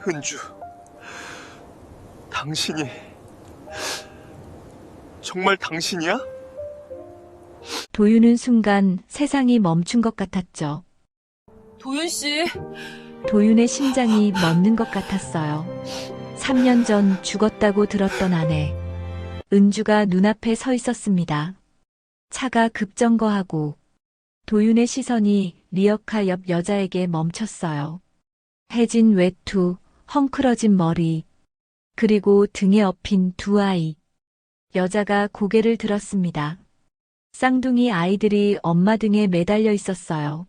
은주, 당신이 정말 당신이야? 도윤은 순간 세상이 멈춘 것 같았죠. 도윤 씨, 도윤의 심장이 멎는 것 같았어요. 3년 전 죽었다고 들었던 아내. 은주가 눈앞에 서 있었습니다. 차가 급정거하고 도윤의 시선이 리어카 옆 여자에게 멈췄어요. 해진 외투, 헝클어진 머리, 그리고 등에 업힌 두 아이. 여자가 고개를 들었습니다. 쌍둥이 아이들이 엄마 등에 매달려 있었어요.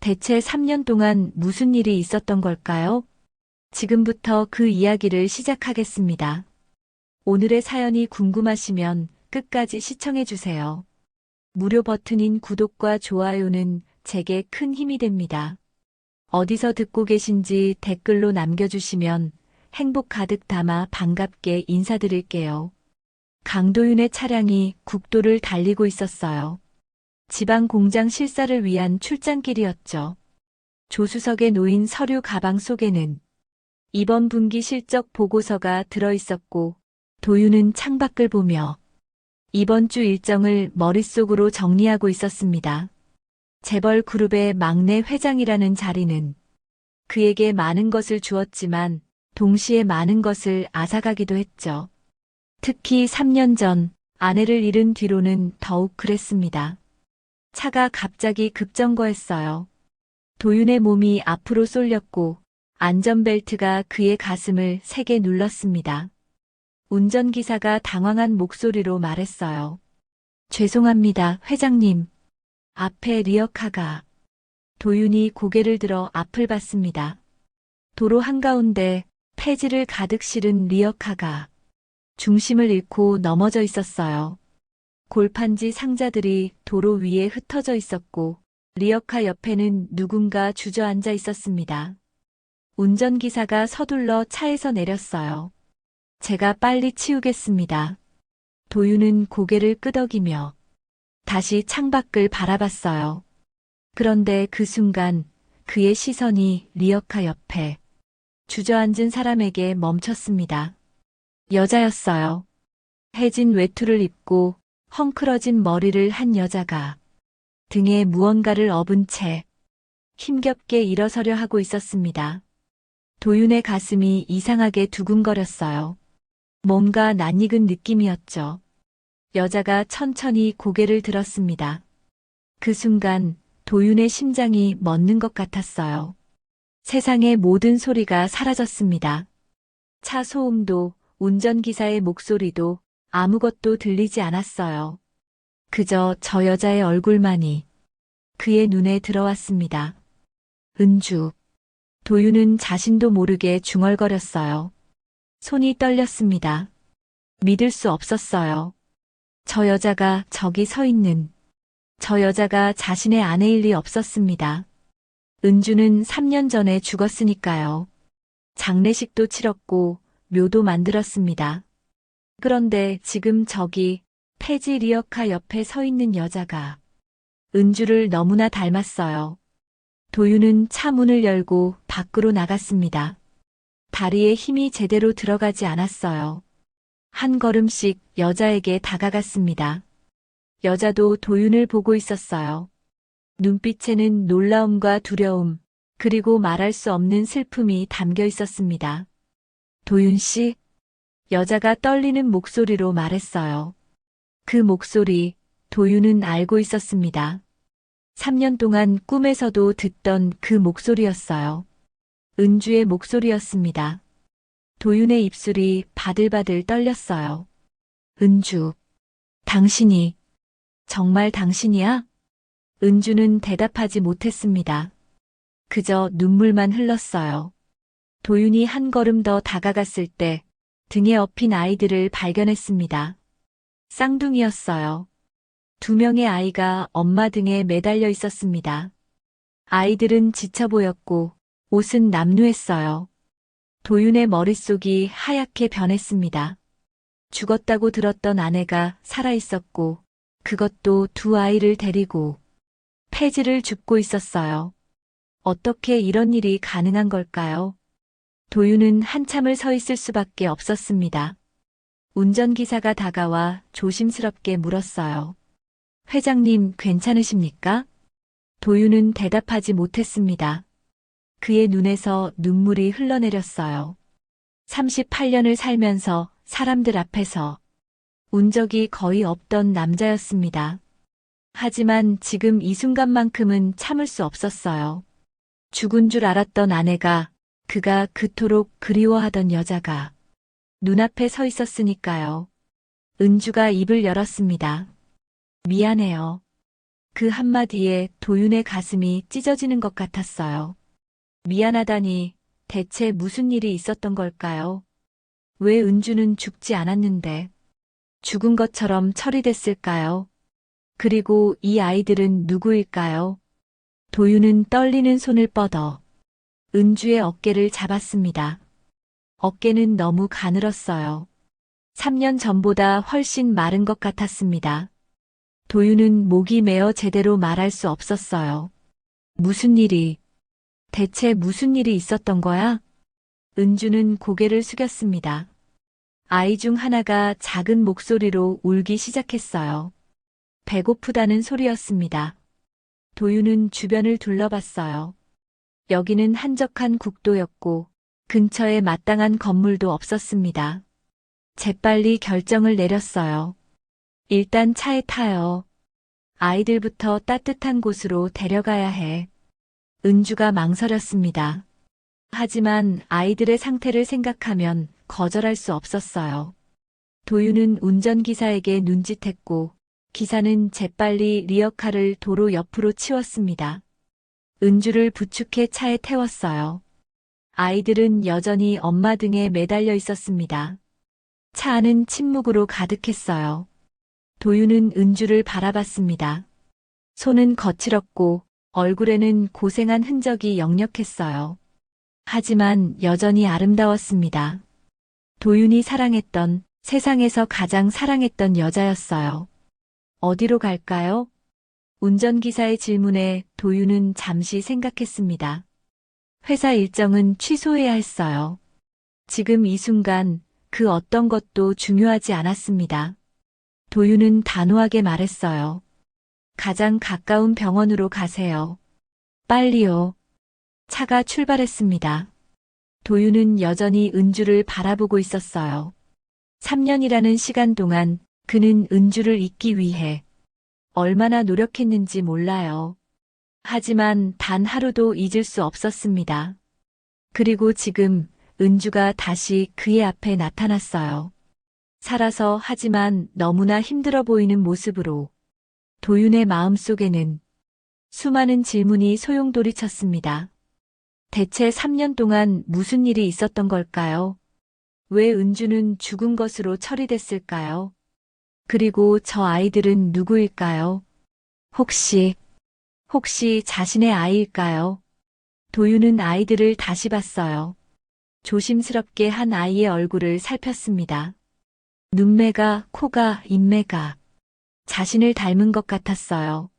대체 3년 동안 무슨 일이 있었던 걸까요? 지금부터 그 이야기를 시작하겠습니다. 오늘의 사연이 궁금하시면 끝까지 시청해주세요. 무료 버튼인 구독과 좋아요는 제게 큰 힘이 됩니다. 어디서 듣고 계신지 댓글로 남겨주시면 행복 가득 담아 반갑게 인사드릴게요. 강도윤의 차량이 국도를 달리고 있었어요. 지방 공장 실사를 위한 출장길이었죠. 조수석에 놓인 서류 가방 속에는 이번 분기 실적 보고서가 들어있었고 도윤은 창밖을 보며 이번 주 일정을 머릿속으로 정리하고 있었습니다. 재벌 그룹의 막내 회장이라는 자리는 그에게 많은 것을 주었지만 동시에 많은 것을 앗아가기도 했죠. 특히 3년 전 아내를 잃은 뒤로는 더욱 그랬습니다. 차가 갑자기 급정거했어요. 도윤의 몸이 앞으로 쏠렸고 안전벨트가 그의 가슴을 세게 눌렀습니다. 운전기사가 당황한 목소리로 말했어요. 죄송합니다, 회장님. 앞에 리어카가. 도윤이 고개를 들어 앞을 봤습니다. 도로 한가운데 폐지를 가득 실은 리어카가 중심을 잃고 넘어져 있었어요. 골판지 상자들이 도로 위에 흩어져 있었고 리어카 옆에는 누군가 주저앉아 있었습니다. 운전기사가 서둘러 차에서 내렸어요. 제가 빨리 치우겠습니다. 도윤은 고개를 끄덕이며 다시 창밖을 바라봤어요. 그런데 그 순간 그의 시선이 리어카 옆에 주저앉은 사람에게 멈췄습니다. 여자였어요. 해진 외투를 입고 헝클어진 머리를 한 여자가 등에 무언가를 업은 채 힘겹게 일어서려 하고 있었습니다. 도윤의 가슴이 이상하게 두근거렸어요. 뭔가 낯익은 느낌이었죠. 여자가 천천히 고개를 들었습니다. 그 순간 도윤의 심장이 멎는 것 같았어요. 세상의 모든 소리가 사라졌습니다. 차 소음도 운전기사의 목소리도 아무것도 들리지 않았어요. 그저 저 여자의 얼굴만이 그의 눈에 들어왔습니다. 은주. 도윤은 자신도 모르게 중얼거렸어요. 손이 떨렸습니다. 믿을 수 없었어요. 저 여자가 저기 서 있는 저 여자가 자신의 아내일 리 없었습니다. 은주는 3년 전에 죽었으니까요. 장례식도 치렀고 묘도 만들었습니다. 그런데 지금 저기 폐지 리어카 옆에 서 있는 여자가 은주를 너무나 닮았어요. 도윤은 차 문을 열고 밖으로 나갔습니다. 다리에 힘이 제대로 들어가지 않았어요. 한 걸음씩 여자에게 다가갔습니다. 여자도 도윤을 보고 있었어요. 눈빛에는 놀라움과 두려움, 그리고 말할 수 없는 슬픔이 담겨 있었습니다. 도윤 씨? 여자가 떨리는 목소리로 말했어요. 그 목소리, 도윤은 알고 있었습니다. 3년 동안 꿈에서도 듣던 그 목소리였어요. 은주의 목소리였습니다. 도윤의 입술이 바들바들 떨렸어요. 은주, 당신이, 정말 당신이야? 은주는 대답하지 못했습니다. 그저 눈물만 흘렀어요. 도윤이 한 걸음 더 다가갔을 때 등에 업힌 아이들을 발견했습니다. 쌍둥이였어요. 2명의 아이가 엄마 등에 매달려 있었습니다. 아이들은 지쳐 보였고 옷은 남루했어요. 도윤의 머릿속이 하얗게 변했습니다. 죽었다고 들었던 아내가 살아있었고 그것도 2 아이를 데리고 폐지를 줍고 있었어요. 어떻게 이런 일이 가능한 걸까요? 도윤은 한참을 서 있을 수밖에 없었습니다. 운전기사가 다가와 조심스럽게 물었어요. 회장님, 괜찮으십니까? 도윤은 대답하지 못했습니다. 그의 눈에서 눈물이 흘러내렸어요. 38년을 살면서 사람들 앞에서 운 적이 거의 없던 남자였습니다. 하지만 지금 이 순간만큼은 참을 수 없었어요. 죽은 줄 알았던 아내가, 그가 그토록 그리워하던 여자가 눈앞에 서 있었으니까요. 은주가 입을 열었습니다. 미안해요. 그 한마디에 도윤의 가슴이 찢어지는 것 같았어요. 미안하다니, 대체 무슨 일이 있었던 걸까요? 왜 은주는 죽지 않았는데 죽은 것처럼 처리됐을까요? 그리고 이 아이들은 누구일까요? 도윤은 떨리는 손을 뻗어 은주의 어깨를 잡았습니다. 어깨는 너무 가늘었어요. 3년 전보다 훨씬 마른 것 같았습니다. 도윤은 목이 메어 제대로 말할 수 없었어요. 대체 무슨 일이 있었던 거야? 은주는 고개를 숙였습니다. 아이 중 하나가 작은 목소리로 울기 시작했어요. 배고프다는 소리였습니다. 도윤은 주변을 둘러봤어요. 여기는 한적한 국도였고 근처에 마땅한 건물도 없었습니다. 재빨리 결정을 내렸어요. 일단 차에 타요. 아이들부터 따뜻한 곳으로 데려가야 해. 은주가 망설였습니다. 하지만 아이들의 상태를 생각하면 거절할 수 없었어요. 도윤은 운전기사에게 눈짓했고 기사는 재빨리 리어카를 도로 옆으로 치웠습니다. 은주를 부축해 차에 태웠어요. 아이들은 여전히 엄마 등에 매달려 있었습니다. 차 안은 침묵으로 가득했어요. 도윤은 은주를 바라봤습니다. 손은 거칠었고 얼굴에는 고생한 흔적이 역력했어요. 하지만 여전히 아름다웠습니다. 도윤이 사랑했던, 세상에서 가장 사랑했던 여자였어요. 어디로 갈까요? 운전기사의 질문에 도윤은 잠시 생각했습니다. 회사 일정은 취소해야 했어요. 지금 이 순간 그 어떤 것도 중요하지 않았습니다. 도윤은 단호하게 말했어요. 가장 가까운 병원으로 가세요. 빨리요. 차가 출발했습니다. 도윤은 여전히 은주를 바라보고 있었어요. 3년이라는 시간 동안 그는 은주를 잊기 위해 얼마나 노력했는지 몰라요. 하지만 단 하루도 잊을 수 없었습니다. 그리고 지금 은주가 다시 그의 앞에 나타났어요. 살아서 하지만 너무나 힘들어 보이는 모습으로 도윤의 마음속에는 수많은 질문이 소용돌이쳤습니다. 대체 3년 동안 무슨 일이 있었던 걸까요? 왜 은주는 죽은 것으로 처리됐을까요? 그리고 저 아이들은 누구일까요? 혹시 자신의 아이일까요? 도윤은 아이들을 다시 봤어요. 조심스럽게 한 아이의 얼굴을 살폈습니다. 눈매가, 코가, 입매가 자신을 닮은 것 같았어요.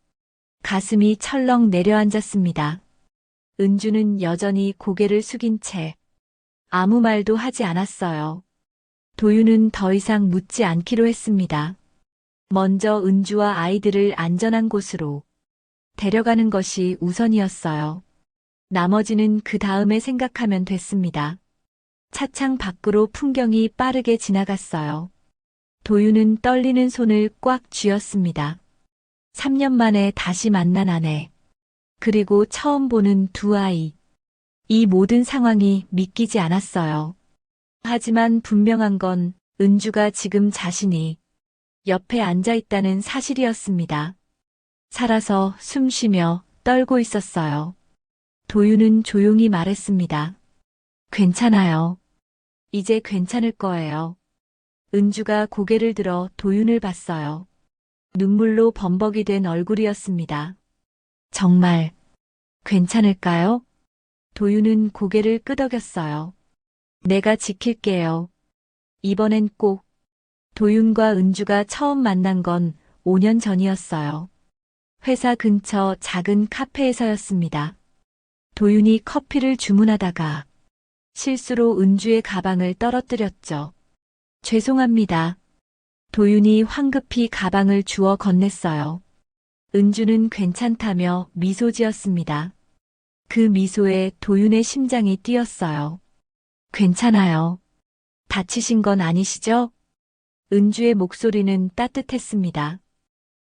가슴이 철렁 내려앉았습니다. 은주는 여전히 고개를 숙인 채 아무 말도 하지 않았어요. 도윤은 더 이상 묻지 않기로 했습니다. 먼저 은주와 아이들을 안전한 곳으로 데려가는 것이 우선이었어요. 나머지는 그 다음에 생각하면 됐습니다. 차창 밖으로 풍경이 빠르게 지나갔어요. 도윤은 떨리는 손을 꽉 쥐었습니다. 3년 만에 다시 만난 아내. 그리고 처음 보는 두 아이. 이 모든 상황이 믿기지 않았어요. 하지만 분명한 건 은주가 지금 자신이 옆에 앉아 있다는 사실이었습니다. 살아서 숨 쉬며 떨고 있었어요. 도윤은 조용히 말했습니다. 괜찮아요. 이제 괜찮을 거예요. 은주가 고개를 들어 도윤을 봤어요. 눈물로 범벅이 된 얼굴이었습니다. 정말 괜찮을까요? 도윤은 고개를 끄덕였어요. 내가 지킬게요. 이번엔 꼭. 도윤과 은주가 처음 만난 건 5년 전이었어요. 회사 근처 작은 카페에서였습니다. 도윤이 커피를 주문하다가 실수로 은주의 가방을 떨어뜨렸죠. 죄송합니다. 도윤이 황급히 가방을 주워 건넸어요. 은주는 괜찮다며 미소 지었습니다. 그 미소에 도윤의 심장이 뛰었어요. 괜찮아요. 다치신 건 아니시죠? 은주의 목소리는 따뜻했습니다.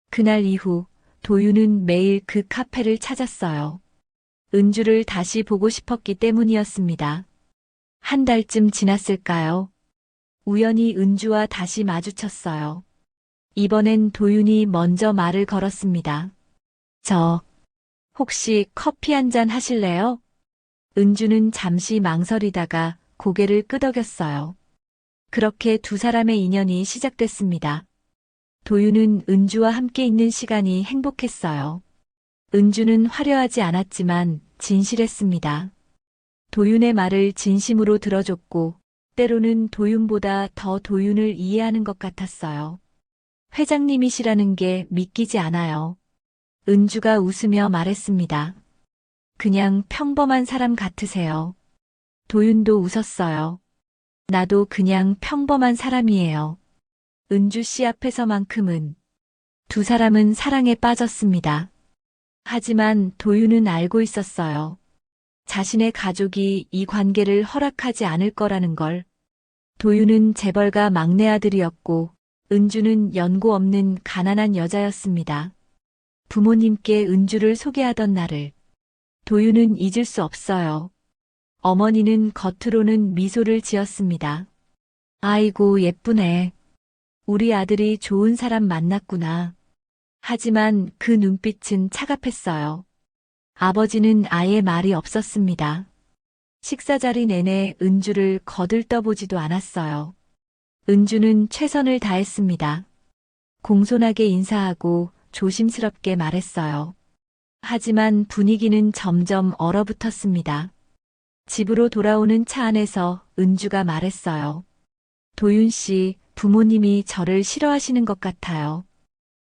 그날 이후 도윤은 매일 그 카페를 찾았어요. 은주를 다시 보고 싶었기 때문이었습니다. 한 달쯤 지났을까요? 우연히 은주와 다시 마주쳤어요. 이번엔 도윤이 먼저 말을 걸었습니다. 혹시 커피 한 잔 하실래요? 은주는 잠시 망설이다가 고개를 끄덕였어요. 그렇게 두 사람의 인연이 시작됐습니다. 도윤은 은주와 함께 있는 시간이 행복했어요. 은주는 화려하지 않았지만 진실했습니다. 도윤의 말을 진심으로 들어줬고 때로는 도윤보다 더 도윤을 이해하는 것 같았어요. 회장님이시라는 게 믿기지 않아요. 은주가 웃으며 말했습니다. 그냥 평범한 사람 같으세요. 도윤도 웃었어요. 나도 그냥 평범한 사람이에요. 은주 씨 앞에서만큼은. 두 사람은 사랑에 빠졌습니다. 하지만 도윤은 알고 있었어요. 자신의 가족이 이 관계를 허락하지 않을 거라는 걸. 도윤은 재벌가 막내 아들이었고 은주는 연고 없는 가난한 여자였습니다. 부모님께 은주를 소개하던 날을 도윤은 잊을 수 없어요. 어머니는 겉으로는 미소를 지었습니다. 아이고 예쁘네. 우리 아들이 좋은 사람 만났구나. 하지만 그 눈빛은 차갑했어요. 아버지는 아예 말이 없었습니다. 식사 자리 내내 은주를 거들떠보지도 않았어요. 은주는 최선을 다했습니다. 공손하게 인사하고 조심스럽게 말했어요. 하지만 분위기는 점점 얼어붙었습니다. 집으로 돌아오는 차 안에서 은주가 말했어요. 도윤 씨, 부모님이 저를 싫어하시는 것 같아요.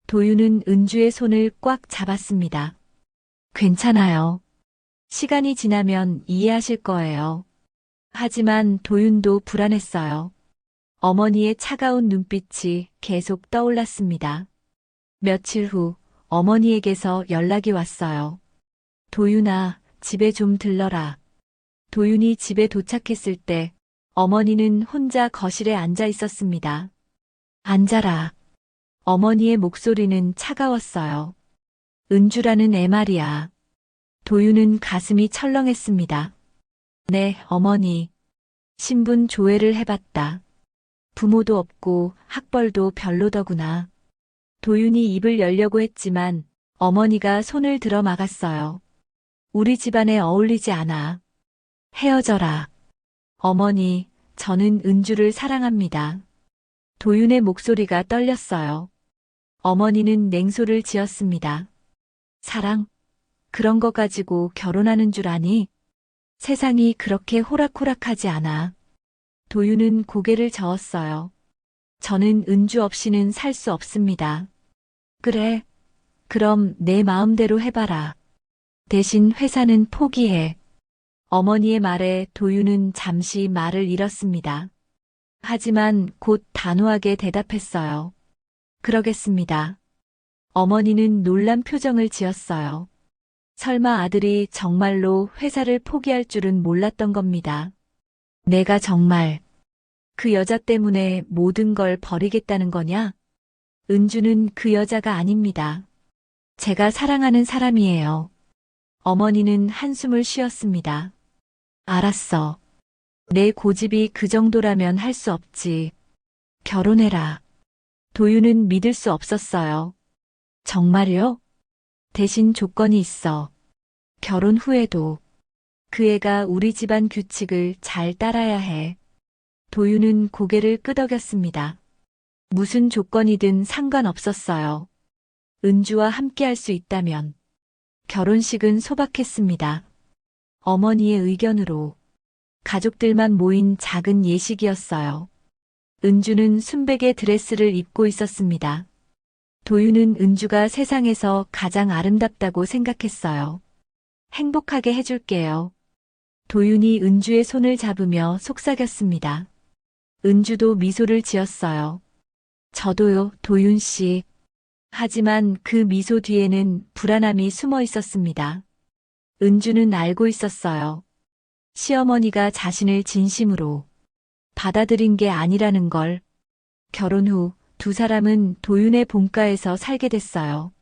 도윤은 은주의 손을 꽉 잡았습니다. 괜찮아요. 시간이 지나면 이해하실 거예요. 하지만 도윤도 불안했어요. 어머니의 차가운 눈빛이 계속 떠올랐습니다. 며칠 후 어머니에게서 연락이 왔어요. 도윤아, 집에 좀 들러라. 도윤이 집에 도착했을 때 어머니는 혼자 거실에 앉아 있었습니다. 앉아라. 어머니의 목소리는 차가웠어요. 은주라는 애 말이야. 도윤은 가슴이 철렁했습니다. 네, 어머니. 신분 조회를 해봤다. 부모도 없고 학벌도 별로더구나. 도윤이 입을 열려고 했지만 어머니가 손을 들어 막았어요. 우리 집안에 어울리지 않아. 헤어져라. 어머니, 저는 은주를 사랑합니다. 도윤의 목소리가 떨렸어요. 어머니는 냉소를 지었습니다. 사랑? 그런 거 가지고 결혼하는 줄 아니? 세상이 그렇게 호락호락하지 않아. 도윤은 고개를 저었어요. 저는 은주 없이는 살 수 없습니다. 그래. 그럼 내 마음대로 해봐라. 대신 회사는 포기해. 어머니의 말에 도윤은 잠시 말을 잃었습니다. 하지만 곧 단호하게 대답했어요. 그러겠습니다. 어머니는 놀란 표정을 지었어요. 설마 아들이 정말로 회사를 포기할 줄은 몰랐던 겁니다. 내가 정말 그 여자 때문에 모든 걸 버리겠다는 거냐? 은주는 그 여자가 아닙니다. 제가 사랑하는 사람이에요. 어머니는 한숨을 쉬었습니다. 알았어. 내 고집이 그 정도라면 할 수 없지. 결혼해라. 도윤은 믿을 수 없었어요. 정말요? 대신 조건이 있어. 결혼 후에도 그 애가 우리 집안 규칙을 잘 따라야 해. 도윤은 고개를 끄덕였습니다. 무슨 조건이든 상관없었어요. 은주와 함께할 수 있다면. 결혼식은 소박했습니다. 어머니의 의견으로 가족들만 모인 작은 예식이었어요. 은주는 순백의 드레스를 입고 있었습니다. 도윤은 은주가 세상에서 가장 아름답다고 생각했어요. 행복하게 해줄게요. 도윤이 은주의 손을 잡으며 속삭였습니다. 은주도 미소를 지었어요. 저도요, 도윤 씨. 하지만 그 미소 뒤에는 불안함이 숨어 있었습니다. 은주는 알고 있었어요. 시어머니가 자신을 진심으로 받아들인 게 아니라는 걸. 결혼 후 두 사람은 도윤의 본가에서 살게 됐어요.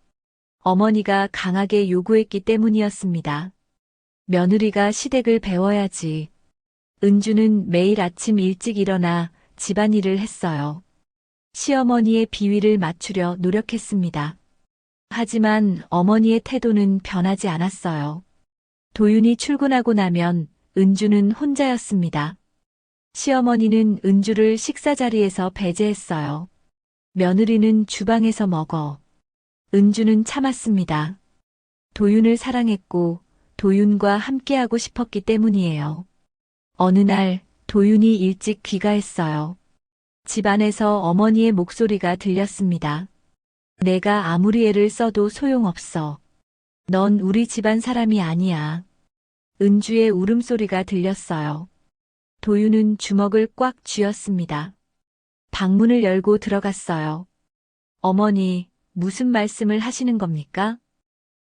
어머니가 강하게 요구했기 때문이었습니다. 며느리가 시댁을 배워야지. 은주는 매일 아침 일찍 일어나 집안일을 했어요. 시어머니의 비위를 맞추려 노력했습니다. 하지만 어머니의 태도는 변하지 않았어요. 도윤이 출근하고 나면 은주는 혼자였습니다. 시어머니는 은주를 식사 자리에서 배제했어요. 며느리는 주방에서 먹어. 은주는 참았습니다. 도윤을 사랑했고 도윤과 함께하고 싶었기 때문이에요. 어느 날 도윤이 일찍 귀가했어요. 집 안에서 어머니의 목소리가 들렸습니다. 내가 아무리 애를 써도 소용없어. 넌 우리 집안 사람이 아니야. 은주의 울음소리가 들렸어요. 도윤은 주먹을 꽉 쥐었습니다. 방문을 열고 들어갔어요. 어머니, 무슨 말씀을 하시는 겁니까?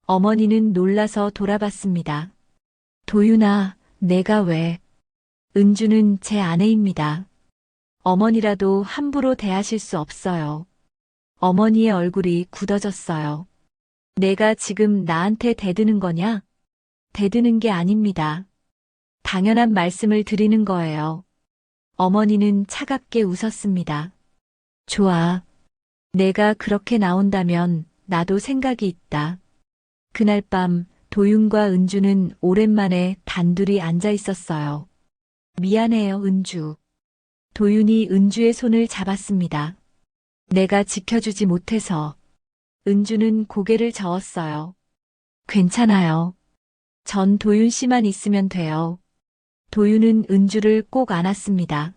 어머니는 놀라서 돌아봤습니다. 도윤아, 내가 왜? 은주는 제 아내입니다. 어머니라도 함부로 대하실 수 없어요. 어머니의 얼굴이 굳어졌어요. 내가 지금 나한테 대드는 거냐? 대드는 게 아닙니다. 당연한 말씀을 드리는 거예요. 어머니는 차갑게 웃었습니다. 좋아. 내가 그렇게 나온다면 나도 생각이 있다. 그날 밤 도윤과 은주는 오랜만에 단둘이 앉아 있었어요. 미안해요, 은주. 도윤이 은주의 손을 잡았습니다. 내가 지켜주지 못해서. 은주는 고개를 저었어요. 괜찮아요. 전 도윤 씨만 있으면 돼요. 도윤은 은주를 꼭 안았습니다.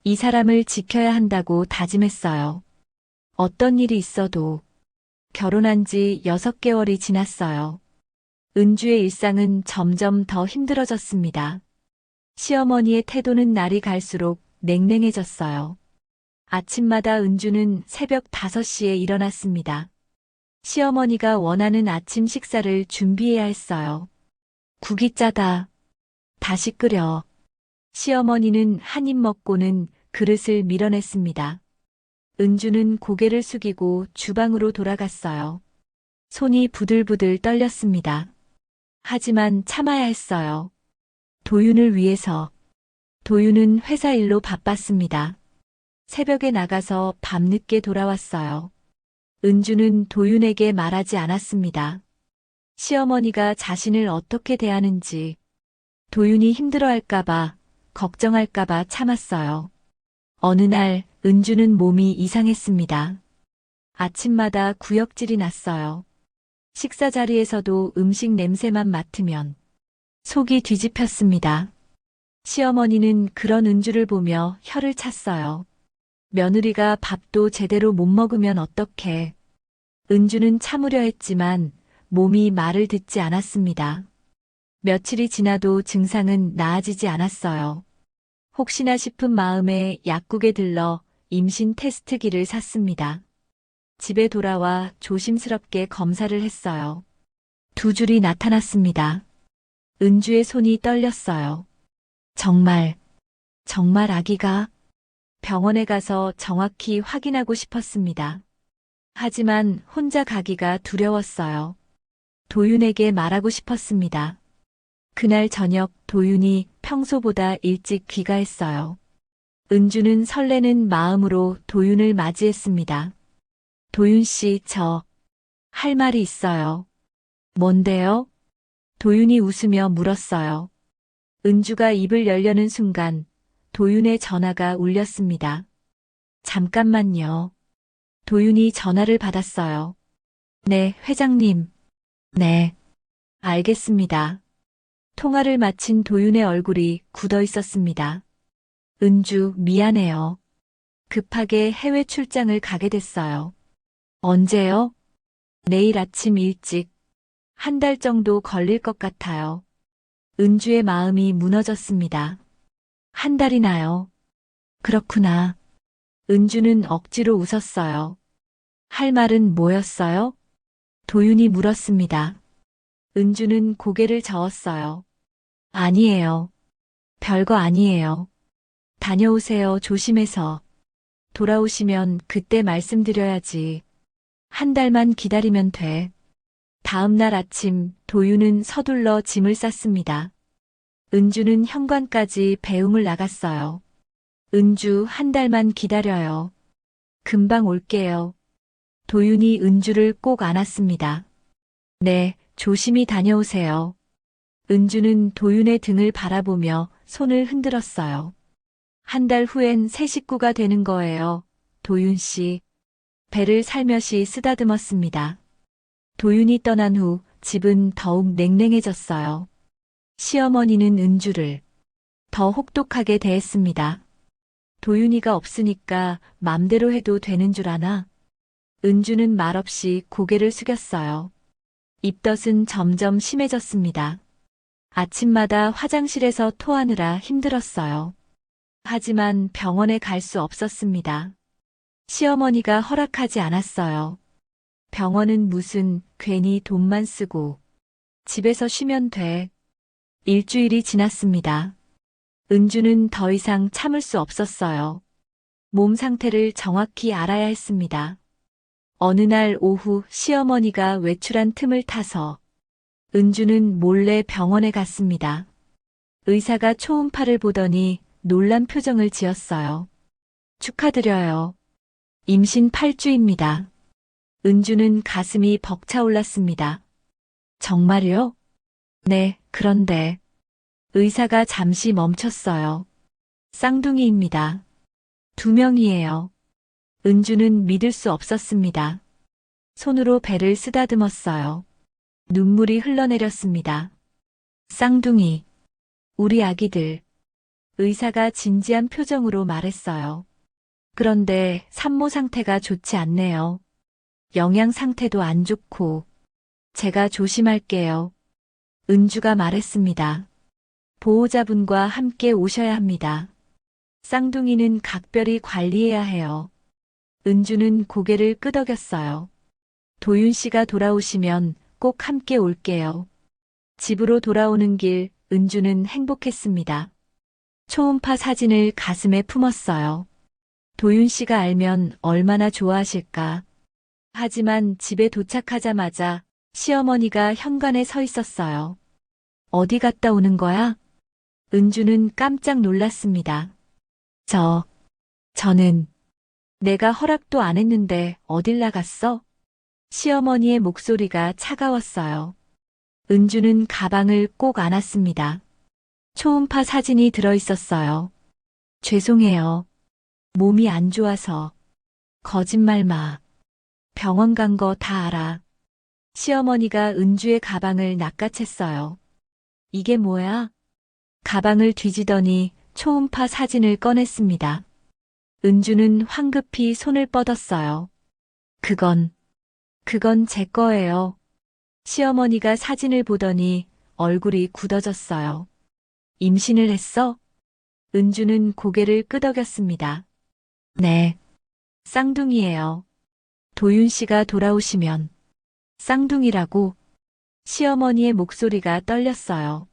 이 사람을 지켜야 한다고 다짐했어요. 어떤 일이 있어도. 결혼한 지 6개월이 지났어요. 은주의 일상은 점점 더 힘들어졌습니다. 시어머니의 태도는 날이 갈수록 냉랭해졌어요. 아침마다 은주는 새벽 5시에 일어났습니다. 시어머니가 원하는 아침 식사를 준비해야 했어요. 국이 짜다. 다시 끓여. 시어머니는 한 입 먹고는 그릇을 밀어냈습니다. 은주는 고개를 숙이고 주방으로 돌아갔어요. 손이 부들부들 떨렸습니다. 하지만 참아야 했어요. 도윤을 위해서. 도윤은 회사 일로 바빴습니다. 새벽에 나가서 밤늦게 돌아왔어요. 은주는 도윤에게 말하지 않았습니다. 시어머니가 자신을 어떻게 대하는지, 도윤이 힘들어할까봐, 걱정할까봐 참았어요. 어느 날 은주는 몸이 이상했습니다. 아침마다 구역질이 났어요. 식사 자리에서도 음식 냄새만 맡으면 속이 뒤집혔습니다. 시어머니는 그런 은주를 보며 혀를 찼어요. 며느리가 밥도 제대로 못 먹으면 어떡해. 은주는 참으려 했지만 몸이 말을 듣지 않았습니다. 며칠이 지나도 증상은 나아지지 않았어요. 혹시나 싶은 마음에 약국에 들러 임신 테스트기를 샀습니다. 집에 돌아와 조심스럽게 검사를 했어요. 2줄이 나타났습니다. 은주의 손이 떨렸어요. 정말 아기가? 병원에 가서 정확히 확인하고 싶었습니다. 하지만 혼자 가기가 두려웠어요. 도윤에게 말하고 싶었습니다. 그날 저녁 도윤이 평소보다 일찍 귀가했어요. 은주는 설레는 마음으로 도윤을 맞이했습니다. 도윤 씨, 할 말이 있어요. 뭔데요? 도윤이 웃으며 물었어요. 은주가 입을 열려는 순간 도윤의 전화가 울렸습니다. 잠깐만요. 도윤이 전화를 받았어요. 네, 회장님. 네, 알겠습니다. 통화를 마친 도윤의 얼굴이 굳어 있었습니다. 은주, 미안해요. 급하게 해외 출장을 가게 됐어요. 언제요? 내일 아침 일찍. 1달 정도 걸릴 것 같아요. 은주의 마음이 무너졌습니다. 한 달이나요? 그렇구나. 은주는 억지로 웃었어요. 할 말은 뭐였어요? 도윤이 물었습니다. 은주는 고개를 저었어요. 아니에요. 별거 아니에요. 다녀오세요. 조심해서. 돌아오시면 그때 말씀드려야지. 한 달만 기다리면 돼. 다음 날 아침 도윤은 서둘러 짐을 쌌습니다. 은주는 현관까지 배웅을 나갔어요. 은주 한 달만 기다려요. 금방 올게요. 도윤이 은주를 꼭 안았습니다. 네, 조심히 다녀오세요. 은주는 도윤의 등을 바라보며 손을 흔들었어요. 한 달 후엔 새 식구가 되는 거예요. 도윤 씨. 배를 살며시 쓰다듬었습니다. 도윤이 떠난 후 집은 더욱 냉랭해졌어요. 시어머니는 은주를 더 혹독하게 대했습니다. 도윤이가 없으니까 맘대로 해도 되는 줄 아나? 은주는 말없이 고개를 숙였어요. 입덧은 점점 심해졌습니다. 아침마다 화장실에서 토하느라 힘들었어요. 하지만 병원에 갈 수 없었습니다. 시어머니가 허락하지 않았어요. 병원은 무슨 괜히 돈만 쓰고 집에서 쉬면 돼. 일주일이 지났습니다. 은주는 더 이상 참을 수 없었어요. 몸 상태를 정확히 알아야 했습니다. 어느 날 오후 시어머니가 외출한 틈을 타서 은주는 몰래 병원에 갔습니다. 의사가 초음파를 보더니 놀란 표정을 지었어요. 축하드려요. 임신 8주입니다. 은주는 가슴이 벅차올랐습니다. 정말요? 네, 그런데 의사가 잠시 멈췄어요. 쌍둥이입니다. 2명이에요. 은주는 믿을 수 없었습니다. 손으로 배를 쓰다듬었어요. 눈물이 흘러내렸습니다. 쌍둥이, 우리 아기들. 의사가 진지한 표정으로 말했어요. 그런데 산모 상태가 좋지 않네요. 영양 상태도 안 좋고. 제가 조심할게요. 은주가 말했습니다. 보호자분과 함께 오셔야 합니다. 쌍둥이는 각별히 관리해야 해요. 은주는 고개를 끄덕였어요. 도윤 씨가 돌아오시면 꼭 함께 올게요. 집으로 돌아오는 길 은주는 행복했습니다. 초음파 사진을 가슴에 품었어요. 도윤 씨가 알면 얼마나 좋아하실까. 하지만 집에 도착하자마자 시어머니가 현관에 서 있었어요. 어디 갔다 오는 거야? 은주는 깜짝 놀랐습니다. 저는 내가 허락도 안 했는데 어딜 나갔어? 시어머니의 목소리가 차가웠어요. 은주는 가방을 꼭 안았습니다. 초음파 사진이 들어있었어요. 죄송해요. 몸이 안 좋아서. 거짓말 마. 병원 간 거 다 알아. 시어머니가 은주의 가방을 낚아챘어요. 이게 뭐야? 가방을 뒤지더니 초음파 사진을 꺼냈습니다. 은주는 황급히 손을 뻗었어요. 그건 제 거예요. 시어머니가 사진을 보더니 얼굴이 굳어졌어요. 임신을 했어? 은주는 고개를 끄덕였습니다. 네. 쌍둥이예요. 도윤 씨가 돌아오시면. 쌍둥이라고? 시어머니의 목소리가 떨렸어요.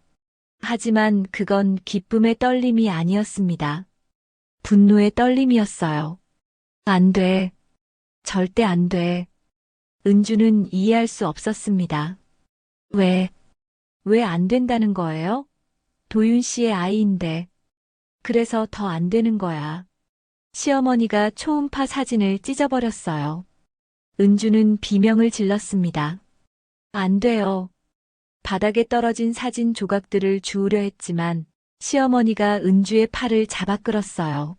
하지만 그건 기쁨의 떨림이 아니었습니다. 분노의 떨림이었어요. 안 돼. 절대 안 돼. 은주는 이해할 수 없었습니다. 왜 안 된다는 거예요? 도윤 씨의 아이인데. 그래서 더 안 되는 거야. 시어머니가 초음파 사진을 찢어버렸어요. 은주는 비명을 질렀습니다. 안 돼요. 바닥에 떨어진 사진 조각들을 주우려 했지만 시어머니가 은주의 팔을 잡아 끌었어요.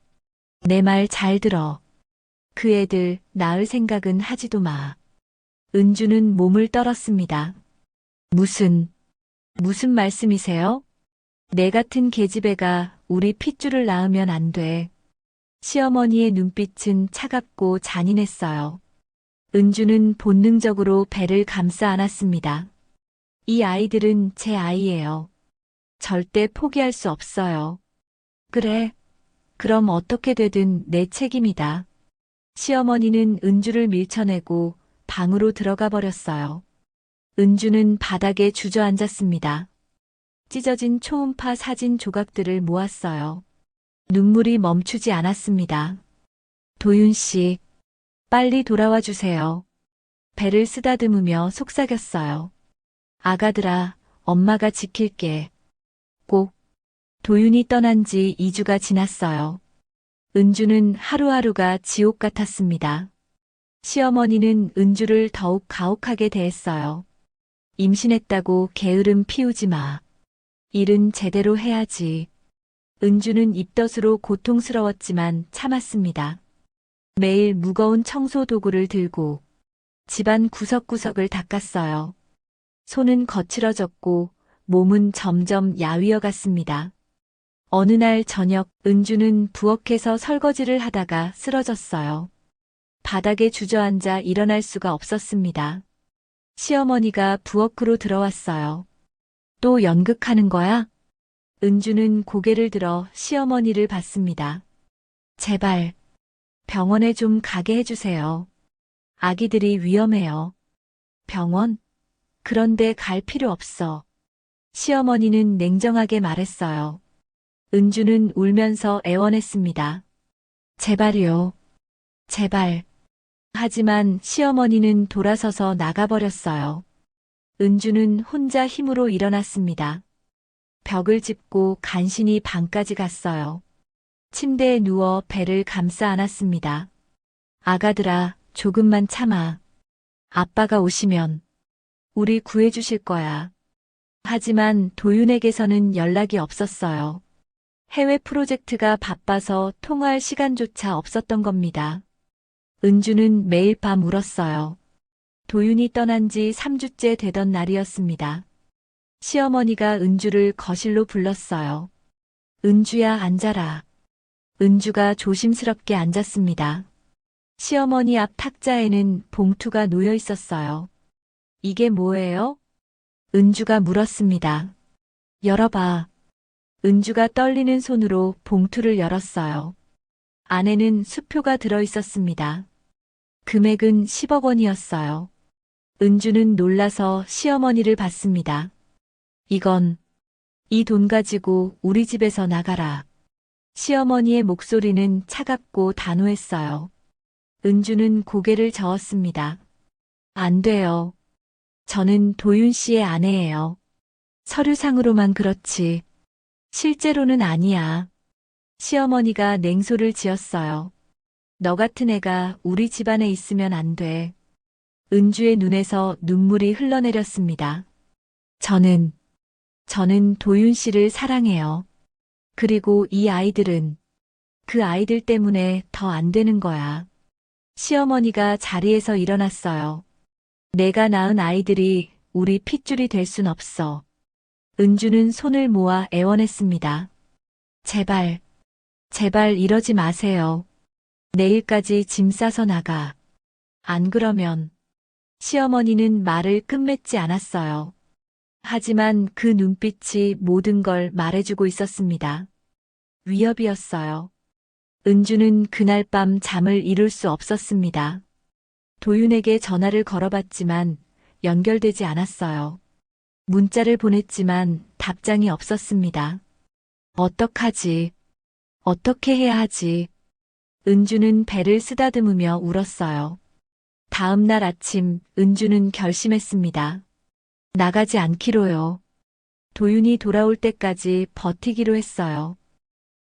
내 말 잘 들어. 그 애들 낳을 생각은 하지도 마. 은주는 몸을 떨었습니다. 무슨 말씀이세요? 내 같은 계집애가 우리 핏줄을 낳으면 안 돼. 시어머니의 눈빛은 차갑고 잔인했어요. 은주는 본능적으로 배를 감싸 안았습니다. 이 아이들은 제 아이예요. 절대 포기할 수 없어요. 그래. 그럼 어떻게 되든 내 책임이다. 시어머니는 은주를 밀쳐내고 방으로 들어가 버렸어요. 은주는 바닥에 주저앉았습니다. 찢어진 초음파 사진 조각들을 모았어요. 눈물이 멈추지 않았습니다. 도윤 씨, 빨리 돌아와 주세요. 배를 쓰다듬으며 속삭였어요. 아가들아, 엄마가 지킬게. 꼭. 도윤이 떠난 지 2주가 지났어요. 은주는 하루하루가 지옥 같았습니다. 시어머니는 은주를 더욱 가혹하게 대했어요. 임신했다고 게으름 피우지 마. 일은 제대로 해야지. 은주는 입덧으로 고통스러웠지만 참았습니다. 매일 무거운 청소 도구를 들고 집안 구석구석을 닦았어요. 손은 거칠어졌고 몸은 점점 야위어 갔습니다. 어느 날 저녁 은주는 부엌에서 설거지를 하다가 쓰러졌어요. 바닥에 주저앉아 일어날 수가 없었습니다. 시어머니가 부엌으로 들어왔어요. 또 연극하는 거야? 은주는 고개를 들어 시어머니를 봤습니다. 제발 병원에 좀 가게 해주세요. 아기들이 위험해요. 병원? 그런데 갈 필요 없어. 시어머니는 냉정하게 말했어요. 은주는 울면서 애원했습니다. 제발요. 제발. 하지만 시어머니는 돌아서서 나가버렸어요. 은주는 혼자 힘으로 일어났습니다. 벽을 짚고 간신히 방까지 갔어요. 침대에 누워 배를 감싸 안았습니다. 아가들아, 조금만 참아. 아빠가 오시면 우리 구해주실 거야. 하지만 도윤에게서는 연락이 없었어요. 해외 프로젝트가 바빠서 통화할 시간조차 없었던 겁니다. 은주는 매일 밤 울었어요. 도윤이 떠난 지 3주째 되던 날이었습니다. 시어머니가 은주를 거실로 불렀어요. 은주야, 앉아라. 은주가 조심스럽게 앉았습니다. 시어머니 앞 탁자에는 봉투가 놓여 있었어요. 이게 뭐예요? 은주가 물었습니다. 열어봐. 은주가 떨리는 손으로 봉투를 열었어요. 안에는 수표가 들어 있었습니다. 금액은 10억 원이었어요. 은주는 놀라서 시어머니를 봤습니다. 이 돈 가지고 우리 집에서 나가라. 시어머니의 목소리는 차갑고 단호했어요. 은주는 고개를 저었습니다. 안 돼요. 저는 도윤 씨의 아내예요. 서류상으로만 그렇지. 실제로는 아니야. 시어머니가 냉소를 지었어요. 너 같은 애가 우리 집안에 있으면 안 돼. 은주의 눈에서 눈물이 흘러내렸습니다. 저는 도윤 씨를 사랑해요. 그리고 이 아이들은 그 아이들 때문에 더 안 되는 거야. 시어머니가 자리에서 일어났어요. 내가 낳은 아이들이 우리 핏줄이 될 순 없어. 은주는 손을 모아 애원했습니다. 제발, 제발 이러지 마세요. 내일까지 짐 싸서 나가. 안 그러면. 시어머니는 말을 끝맺지 않았어요. 하지만 그 눈빛이 모든 걸 말해주고 있었습니다. 위협이었어요. 은주는 그날 밤 잠을 이룰 수 없었습니다. 도윤에게 전화를 걸어봤지만 연결되지 않았어요. 문자를 보냈지만 답장이 없었습니다. 어떡하지? 어떻게 해야 하지? 은주는 배를 쓰다듬으며 울었어요. 다음 날 아침 은주는 결심했습니다. 나가지 않기로요. 도윤이 돌아올 때까지 버티기로 했어요.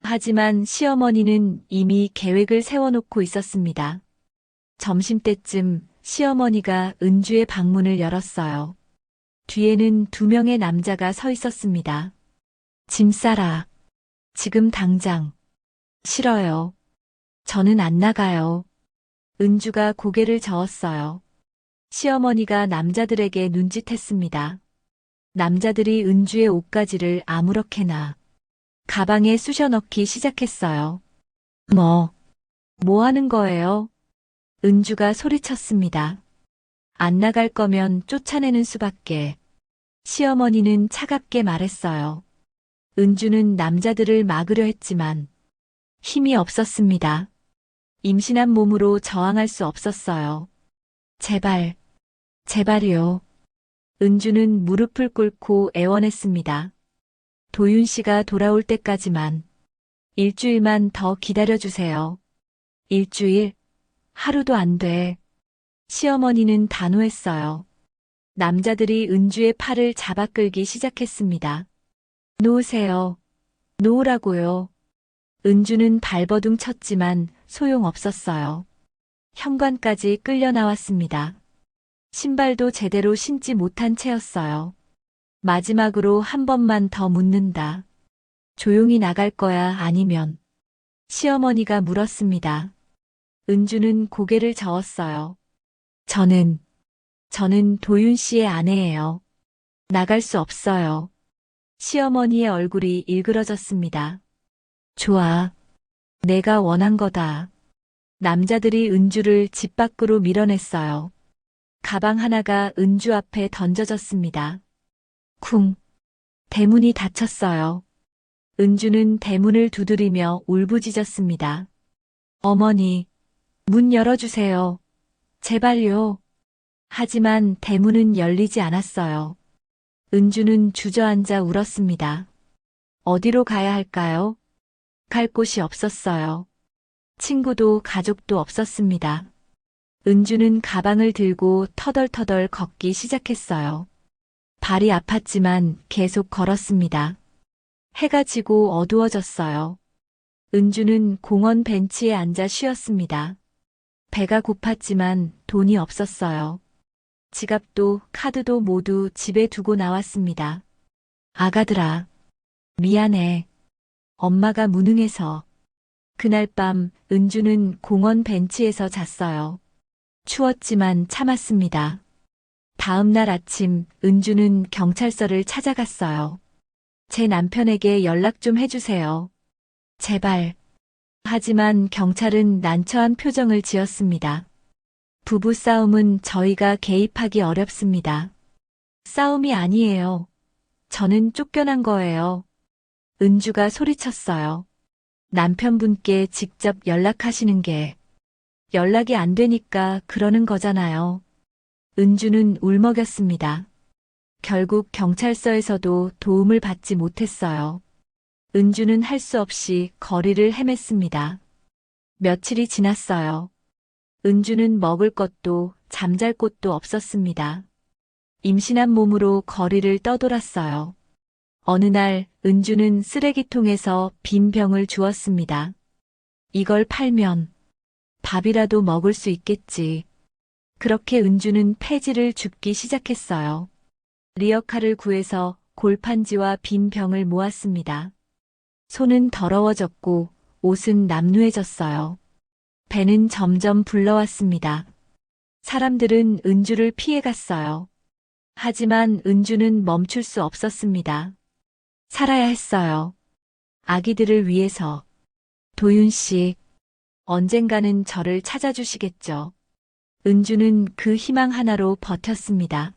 하지만 시어머니는 이미 계획을 세워놓고 있었습니다. 점심때쯤 시어머니가 은주의 방문을 열었어요. 뒤에는 2명의 남자가 서 있었습니다. 짐 싸라. 지금 당장. 싫어요. 저는 안 나가요. 은주가 고개를 저었어요. 시어머니가 남자들에게 눈짓했습니다. 남자들이 은주의 옷가지를 아무렇게나 가방에 쑤셔 넣기 시작했어요. 뭐 하는 거예요? 은주가 소리쳤습니다. 안 나갈 거면 쫓아내는 수밖에. 시어머니는 차갑게 말했어요. 은주는 남자들을 막으려 했지만 힘이 없었습니다. 임신한 몸으로 저항할 수 없었어요. 제발, 제발이요. 은주는 무릎을 꿇고 애원했습니다. 도윤 씨가 돌아올 때까지만, 일주일만 더 기다려주세요. 일주일? 하루도 안 돼. 시어머니는 단호했어요. 남자들이 은주의 팔을 잡아 끌기 시작했습니다. 놓으세요. 놓으라고요. 은주는 발버둥 쳤지만 소용없었어요. 현관까지 끌려 나왔습니다. 신발도 제대로 신지 못한 채였어요. 마지막으로 한 번만 더 묻는다. 조용히 나갈 거야, 아니면? 시어머니가 물었습니다. 은주는 고개를 저었어요. 저는 도윤 씨의 아내예요. 나갈 수 없어요. 시어머니의 얼굴이 일그러졌습니다. 좋아. 내가 원한 거다. 남자들이 은주를 집 밖으로 밀어냈어요. 가방 하나가 은주 앞에 던져졌습니다. 쿵. 대문이 닫혔어요. 은주는 대문을 두드리며 울부짖었습니다. 어머니, 문 열어주세요. 제발요. 하지만 대문은 열리지 않았어요. 은주는 주저앉아 울었습니다. 어디로 가야 할까요? 갈 곳이 없었어요. 친구도 가족도 없었습니다. 은주는 가방을 들고 터덜터덜 걷기 시작했어요. 발이 아팠지만 계속 걸었습니다. 해가 지고 어두워졌어요. 은주는 공원 벤치에 앉아 쉬었습니다. 배가 고팠지만 돈이 없었어요. 지갑도 카드도 모두 집에 두고 나왔습니다. 아가들아, 미안해. 엄마가 무능해서. 그날 밤 은주는 공원 벤치에서 잤어요. 추웠지만 참았습니다. 다음 날 아침 은주는 경찰서를 찾아갔어요. 제 남편에게 연락 좀 해주세요. 제발. 하지만 경찰은 난처한 표정을 지었습니다. 부부싸움은 저희가 개입하기 어렵습니다. 싸움이 아니에요. 저는 쫓겨난 거예요. 은주가 소리쳤어요. 남편분께 직접 연락하시는 게 연락이 안 되니까 그러는 거잖아요. 은주는 울먹였습니다. 결국 경찰서에서도 도움을 받지 못했어요. 은주는 할 수 없이 거리를 헤맸습니다. 며칠이 지났어요. 은주는 먹을 것도 잠잘 곳도 없었습니다. 임신한 몸으로 거리를 떠돌았어요. 어느 날 은주는 쓰레기통에서 빈 병을 주웠습니다. 이걸 팔면 밥이라도 먹을 수 있겠지. 그렇게 은주는 폐지를 줍기 시작했어요. 리어카를 구해서 골판지와 빈 병을 모았습니다. 손은 더러워졌고 옷은 남루해졌어요. 배는 점점 불러왔습니다. 사람들은 은주를 피해갔어요. 하지만 은주는 멈출 수 없었습니다. 살아야 했어요. 아기들을 위해서. 도윤 씨, 언젠가는 저를 찾아주시겠죠. 은주는 그 희망 하나로 버텼습니다.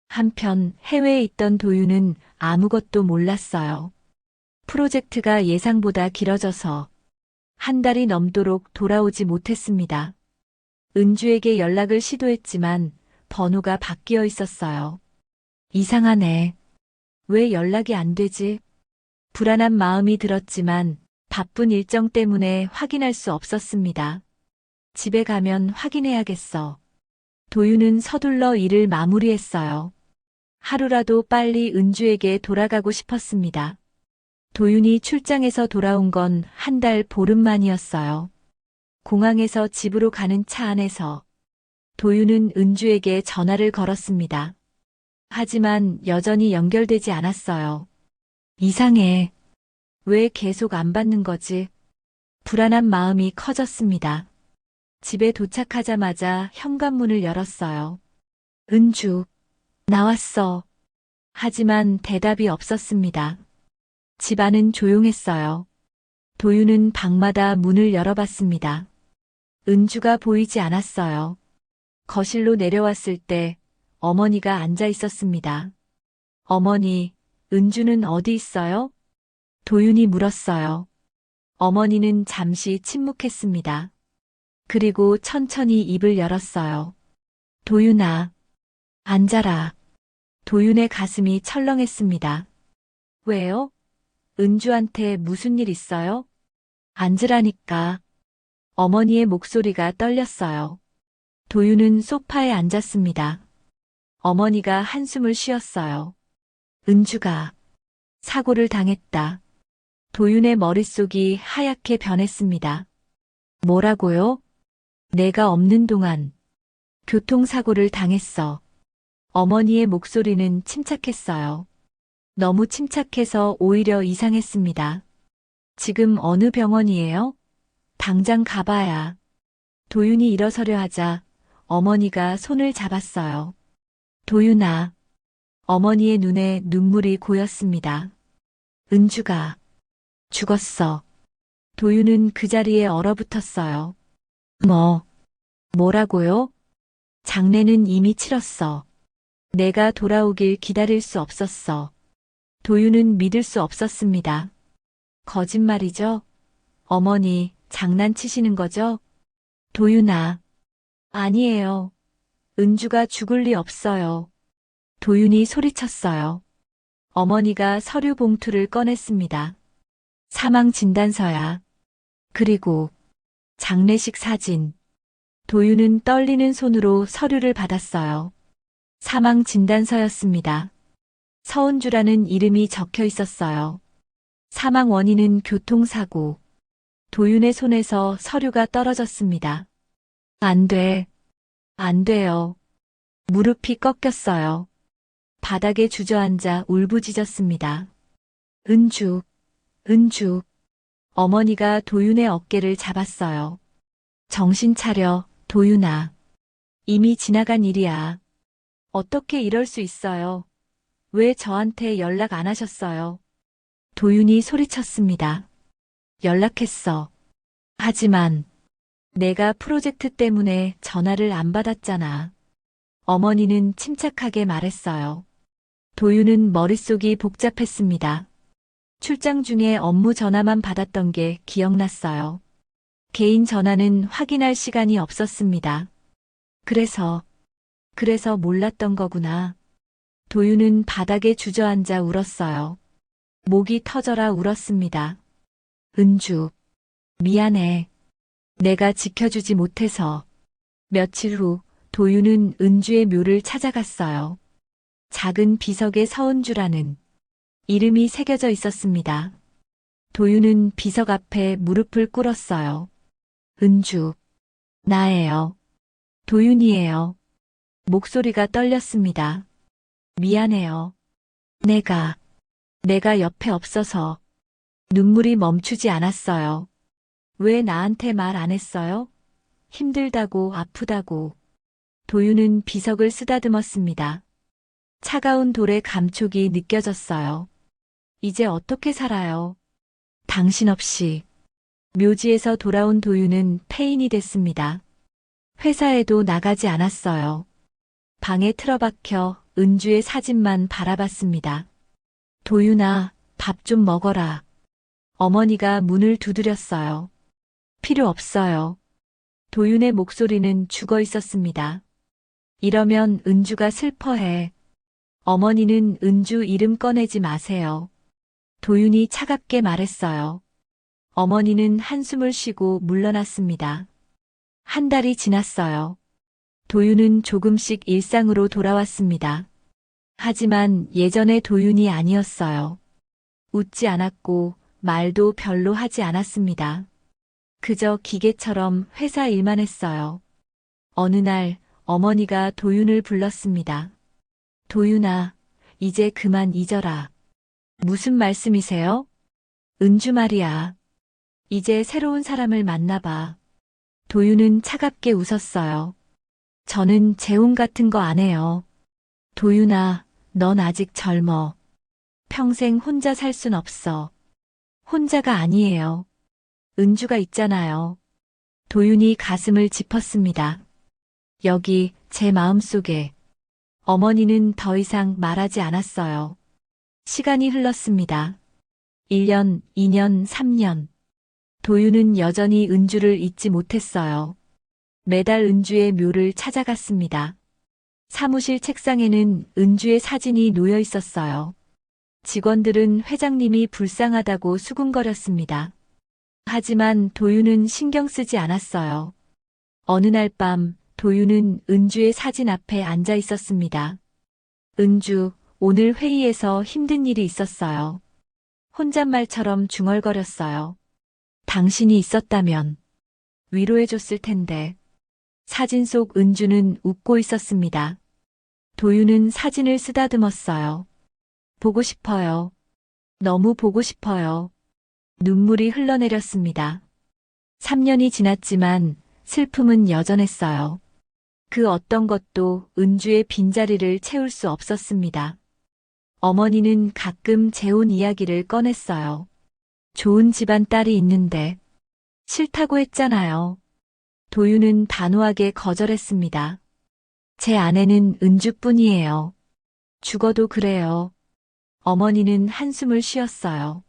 한편 해외에 있던 도윤은 아무것도 몰랐어요. 프로젝트가 예상보다 길어져서 한 달이 넘도록 돌아오지 못했습니다. 은주에게 연락을 시도했지만 번호가 바뀌어 있었어요. 이상하네. 왜 연락이 안 되지? 불안한 마음이 들었지만 바쁜 일정 때문에 확인할 수 없었습니다. 집에 가면 확인해야겠어. 도윤은 서둘러 일을 마무리했어요. 하루라도 빨리 은주에게 돌아가고 싶었습니다. 도윤이 출장에서 돌아온 건 한 달 보름 만이었어요. 공항에서 집으로 가는 차 안에서 도윤은 은주에게 전화를 걸었습니다. 하지만 여전히 연결되지 않았어요. 이상해. 왜 계속 안 받는 거지? 불안한 마음이 커졌습니다. 집에 도착하자마자 현관문을 열었어요. 은주, 나왔어. 하지만 대답이 없었습니다. 집 안은 조용했어요. 도윤은 방마다 문을 열어봤습니다. 은주가 보이지 않았어요. 거실로 내려왔을 때 어머니가 앉아 있었습니다. 어머니, 은주는 어디 있어요? 도윤이 물었어요. 어머니는 잠시 침묵했습니다. 그리고 천천히 입을 열었어요. 도윤아, 앉아라. 도윤의 가슴이 철렁했습니다. 왜요? 은주한테 무슨 일 있어요? 앉으라니까. 어머니의 목소리가 떨렸어요. 도윤은 소파에 앉았습니다. 어머니가 한숨을 쉬었어요. 은주가 사고를 당했다. 도윤의 머릿속이 하얗게 변했습니다. 뭐라고요? 내가 없는 동안 교통사고를 당했어. 어머니의 목소리는 침착했어요. 너무 침착해서 오히려 이상했습니다. 지금 어느 병원이에요? 당장 가봐야. 도윤이 일어서려 하자 어머니가 손을 잡았어요. 도윤아. 어머니의 눈에 눈물이 고였습니다. 은주가 죽었어. 도윤은 그 자리에 얼어붙었어요. 뭐라고요? 장례는 이미 치렀어. 내가 돌아오길 기다릴 수 없었어. 도윤은 믿을 수 없었습니다. 거짓말이죠? 어머니, 장난치시는 거죠? 도윤아. 아니에요. 은주가 죽을 리 없어요. 도윤이 소리쳤어요. 어머니가 서류 봉투를 꺼냈습니다. 사망 진단서야. 그리고 장례식 사진. 도윤은 떨리는 손으로 서류를 받았어요. 사망 진단서였습니다. 서은주라는 이름이 적혀 있었어요. 사망 원인은 교통사고. 도윤의 손에서 서류가 떨어졌습니다. 안 돼. 안 돼요. 무릎이 꺾였어요. 바닥에 주저앉아 울부짖었습니다. 은주. 어머니가 도윤의 어깨를 잡았어요. 정신 차려, 도윤아. 이미 지나간 일이야. 어떻게 이럴 수 있어요? 왜 저한테 연락 안 하셨어요? 도윤이 소리쳤습니다. 연락했어. 하지만 내가 프로젝트 때문에 전화를 안 받았잖아. 어머니는 침착하게 말했어요. 도윤은 머릿속이 복잡했습니다. 출장 중에 업무 전화만 받았던 게 기억났어요. 개인 전화는 확인할 시간이 없었습니다. 그래서 몰랐던 거구나. 도윤은 바닥에 주저앉아 울었어요. 목이 터져라 울었습니다. 은주, 미안해. 내가 지켜주지 못해서. 며칠 후 도윤은 은주의 묘를 찾아갔어요. 작은 비석에 서은주라는 이름이 새겨져 있었습니다. 도윤은 비석 앞에 무릎을 꿇었어요. 은주, 나예요. 도윤이에요. 목소리가 떨렸습니다. 미안해요. 내가 옆에 없어서. 눈물이 멈추지 않았어요. 왜 나한테 말 안 했어요? 힘들다고 아프다고. 도윤은 비석을 쓰다듬었습니다. 차가운 돌의 감촉이 느껴졌어요. 이제 어떻게 살아요? 당신 없이. 묘지에서 돌아온 도윤은 폐인이 됐습니다. 회사에도 나가지 않았어요. 방에 틀어박혀 은주의 사진만 바라봤습니다. 도윤아, 밥 좀 먹어라. 어머니가 문을 두드렸어요. 필요 없어요. 도윤의 목소리는 죽어 있었습니다. 이러면 은주가 슬퍼해. 어머니는 은주 이름 꺼내지 마세요. 도윤이 차갑게 말했어요. 어머니는 한숨을 쉬고 물러났습니다. 한 달이 지났어요. 도윤은 조금씩 일상으로 돌아왔습니다. 하지만 예전의 도윤이 아니었어요. 웃지 않았고 말도 별로 하지 않았습니다. 그저 기계처럼 회사 일만 했어요. 어느 날 어머니가 도윤을 불렀습니다. 도윤아, 이제 그만 잊어라. 무슨 말씀이세요? 은주 말이야. 이제 새로운 사람을 만나봐. 도윤은 차갑게 웃었어요. 저는 재혼 같은 거 안 해요. 도윤아, 넌 아직 젊어. 평생 혼자 살 순 없어. 혼자가 아니에요. 은주가 있잖아요. 도윤이 가슴을 짚었습니다. 여기 제 마음속에. 어머니는 더 이상 말하지 않았어요. 시간이 흘렀습니다. 1년, 2년, 3년. 도윤은 여전히 은주를 잊지 못했어요. 매달 은주의 묘를 찾아갔습니다. 사무실 책상에는 은주의 사진이 놓여 있었어요. 직원들은 회장님이 불쌍하다고 수군거렸습니다. 하지만 도윤은 신경 쓰지 않았어요. 어느 날 밤 도윤은 은주의 사진 앞에 앉아 있었습니다. 은주, 오늘 회의에서 힘든 일이 있었어요. 혼잣말처럼 중얼거렸어요. 당신이 있었다면 위로해줬을 텐데. 사진 속 은주는 웃고 있었습니다. 도윤은 사진을 쓰다듬었어요. 보고 싶어요. 너무 보고 싶어요. 눈물이 흘러내렸습니다. 3년이 지났지만 슬픔은 여전했어요. 그 어떤 것도 은주의 빈자리를 채울 수 없었습니다. 어머니는 가끔 재혼 이야기를 꺼냈어요. 좋은 집안 딸이 있는데 싫다고 했잖아요. 도윤은 단호하게 거절했습니다. 제 아내는 은주뿐이에요. 죽어도 그래요. 어머니는 한숨을 쉬었어요.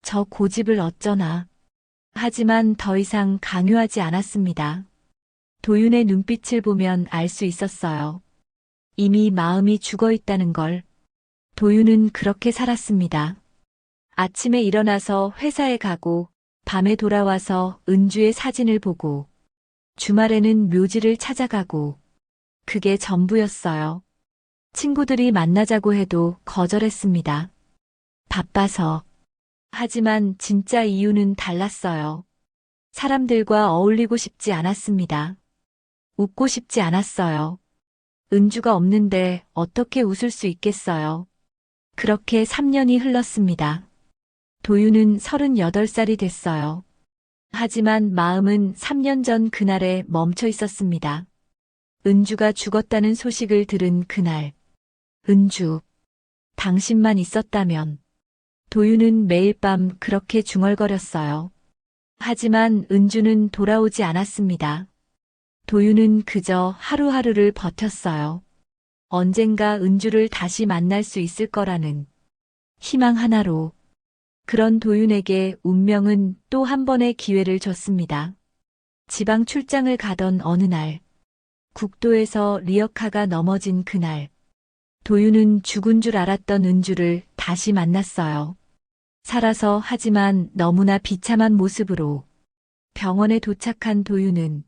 저 고집을 어쩌나. 하지만 더 이상 강요하지 않았습니다. 도윤의 눈빛을 보면 알 수 있었어요. 이미 마음이 죽어 있다는 걸. 도윤은 그렇게 살았습니다. 아침에 일어나서 회사에 가고, 밤에 돌아와서 은주의 사진을 보고, 주말에는 묘지를 찾아가고, 그게 전부였어요. 친구들이 만나자고 해도 거절했습니다. 바빠서. 하지만 진짜 이유는 달랐어요. 사람들과 어울리고 싶지 않았습니다. 웃고 싶지 않았어요. 은주가 없는데 어떻게 웃을 수 있겠어요. 그렇게 3년이 흘렀습니다. 도윤은 38살이 됐어요. 하지만 마음은 3년 전 그날에 멈춰 있었습니다. 은주가 죽었다는 소식을 들은 그날. 은주, 당신만 있었다면. 도윤은 매일 밤 그렇게 중얼거렸어요. 하지만 은주는 돌아오지 않았습니다. 도윤은 그저 하루하루를 버텼어요. 언젠가 은주를 다시 만날 수 있을 거라는 희망 하나로. 그런 도윤에게 운명은 또 한 번의 기회를 줬습니다. 지방 출장을 가던 어느 날, 국도에서 리어카가 넘어진 그날, 도윤은 죽은 줄 알았던 은주를 다시 만났어요. 살아서 하지만 너무나 비참한 모습으로. 병원에 도착한 도윤은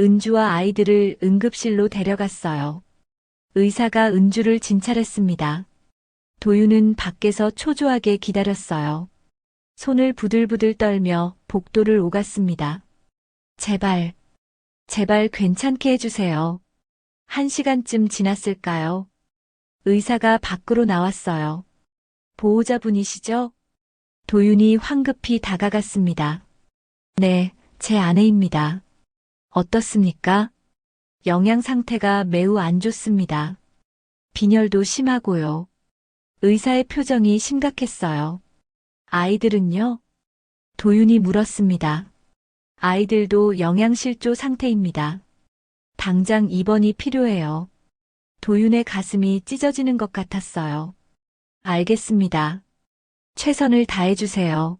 은주와 아이들을 응급실로 데려갔어요. 의사가 은주를 진찰했습니다. 도윤은 밖에서 초조하게 기다렸어요. 손을 부들부들 떨며 복도를 오갔습니다. 제발, 제발 괜찮게 해주세요. 1시간쯤 지났을까요? 의사가 밖으로 나왔어요. 보호자분이시죠? 도윤이 황급히 다가갔습니다. 네, 제 아내입니다. 어떻습니까? 영양 상태가 매우 안 좋습니다. 빈혈도 심하고요. 의사의 표정이 심각했어요. 아이들은요? 도윤이 물었습니다. 아이들도 영양실조 상태입니다. 당장 입원이 필요해요. 도윤의 가슴이 찢어지는 것 같았어요. 알겠습니다. 최선을 다해주세요.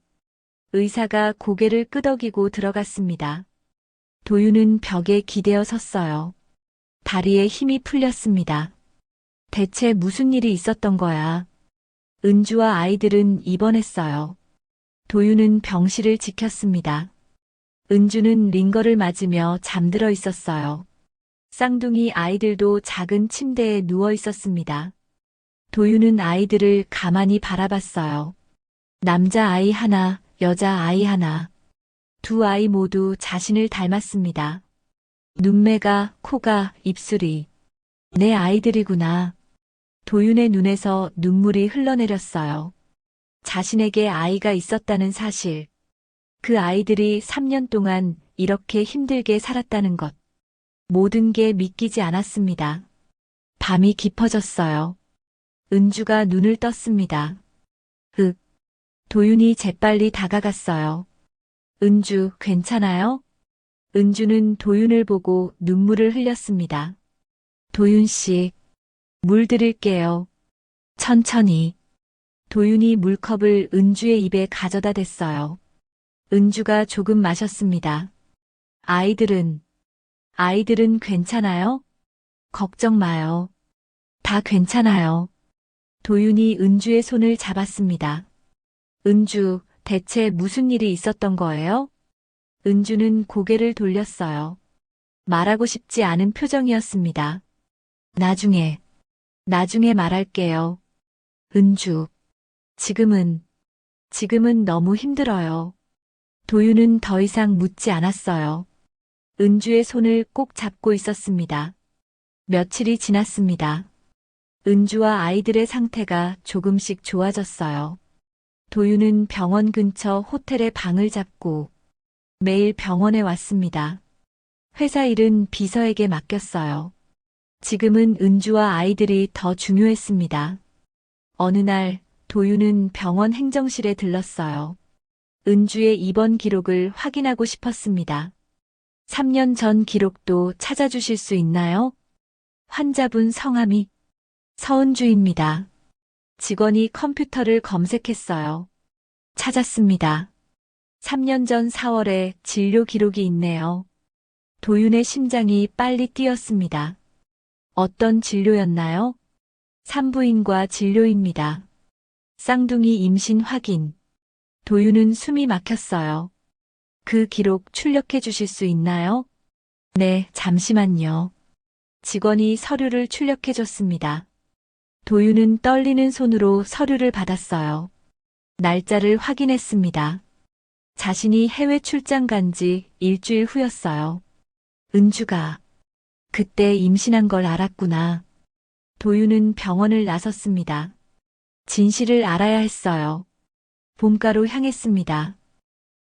의사가 고개를 끄덕이고 들어갔습니다. 도윤은 벽에 기대어 섰어요. 다리에 힘이 풀렸습니다. 대체 무슨 일이 있었던 거야? 은주와 아이들은 입원했어요. 도윤은 병실을 지켰습니다. 은주는 링거를 맞으며 잠들어 있었어요. 쌍둥이 아이들도 작은 침대에 누워 있었습니다. 도윤은 아이들을 가만히 바라봤어요. 남자 아이 하나, 여자 아이 하나. 두 아이 모두 자신을 닮았습니다. 눈매가, 코가, 입술이. 내 아이들이구나. 도윤의 눈에서 눈물이 흘러내렸어요. 자신에게 아이가 있었다는 사실. 그 아이들이 3년 동안 이렇게 힘들게 살았다는 것. 모든 게 믿기지 않았습니다. 밤이 깊어졌어요. 은주가 눈을 떴습니다. 도윤이 재빨리 다가갔어요. 은주, 괜찮아요? 은주는 도윤을 보고 눈물을 흘렸습니다. 도윤 씨, 물 드릴게요. 천천히. 도윤이 물컵을 은주의 입에 가져다 댔어요. 은주가 조금 마셨습니다. 아이들은 괜찮아요? 걱정 마요. 다 괜찮아요. 도윤이 은주의 손을 잡았습니다. 은주, 대체 무슨 일이 있었던 거예요? 은주는 고개를 돌렸어요. 말하고 싶지 않은 표정이었습니다. 나중에 말할게요. 은주, 지금은 너무 힘들어요. 도윤은 더 이상 묻지 않았어요. 은주의 손을 꼭 잡고 있었습니다. 며칠이 지났습니다. 은주와 아이들의 상태가 조금씩 좋아졌어요. 도윤은 병원 근처 호텔에 방을 잡고 매일 병원에 왔습니다. 회사 일은 비서에게 맡겼어요. 지금은 은주와 아이들이 더 중요했습니다. 어느 날 도윤은 병원 행정실에 들렀어요. 은주의 입원 기록을 확인하고 싶었습니다. 3년 전 기록도 찾아주실 수 있나요? 환자분 성함이 서은주입니다. 직원이 컴퓨터를 검색했어요. 찾았습니다. 3년 전 4월에 진료 기록이 있네요. 도윤의 심장이 빨리 뛰었습니다. 어떤 진료였나요? 산부인과 진료입니다. 쌍둥이 임신 확인. 도윤은 숨이 막혔어요. 그 기록 출력해 주실 수 있나요? 네, 잠시만요. 직원이 서류를 출력해 줬습니다. 도윤은 떨리는 손으로 서류를 받았어요. 날짜를 확인했습니다. 자신이 해외 출장 간 지 일주일 후였어요. 은주가 그때 임신한 걸 알았구나. 도윤은 병원을 나섰습니다. 진실을 알아야 했어요. 본가로 향했습니다.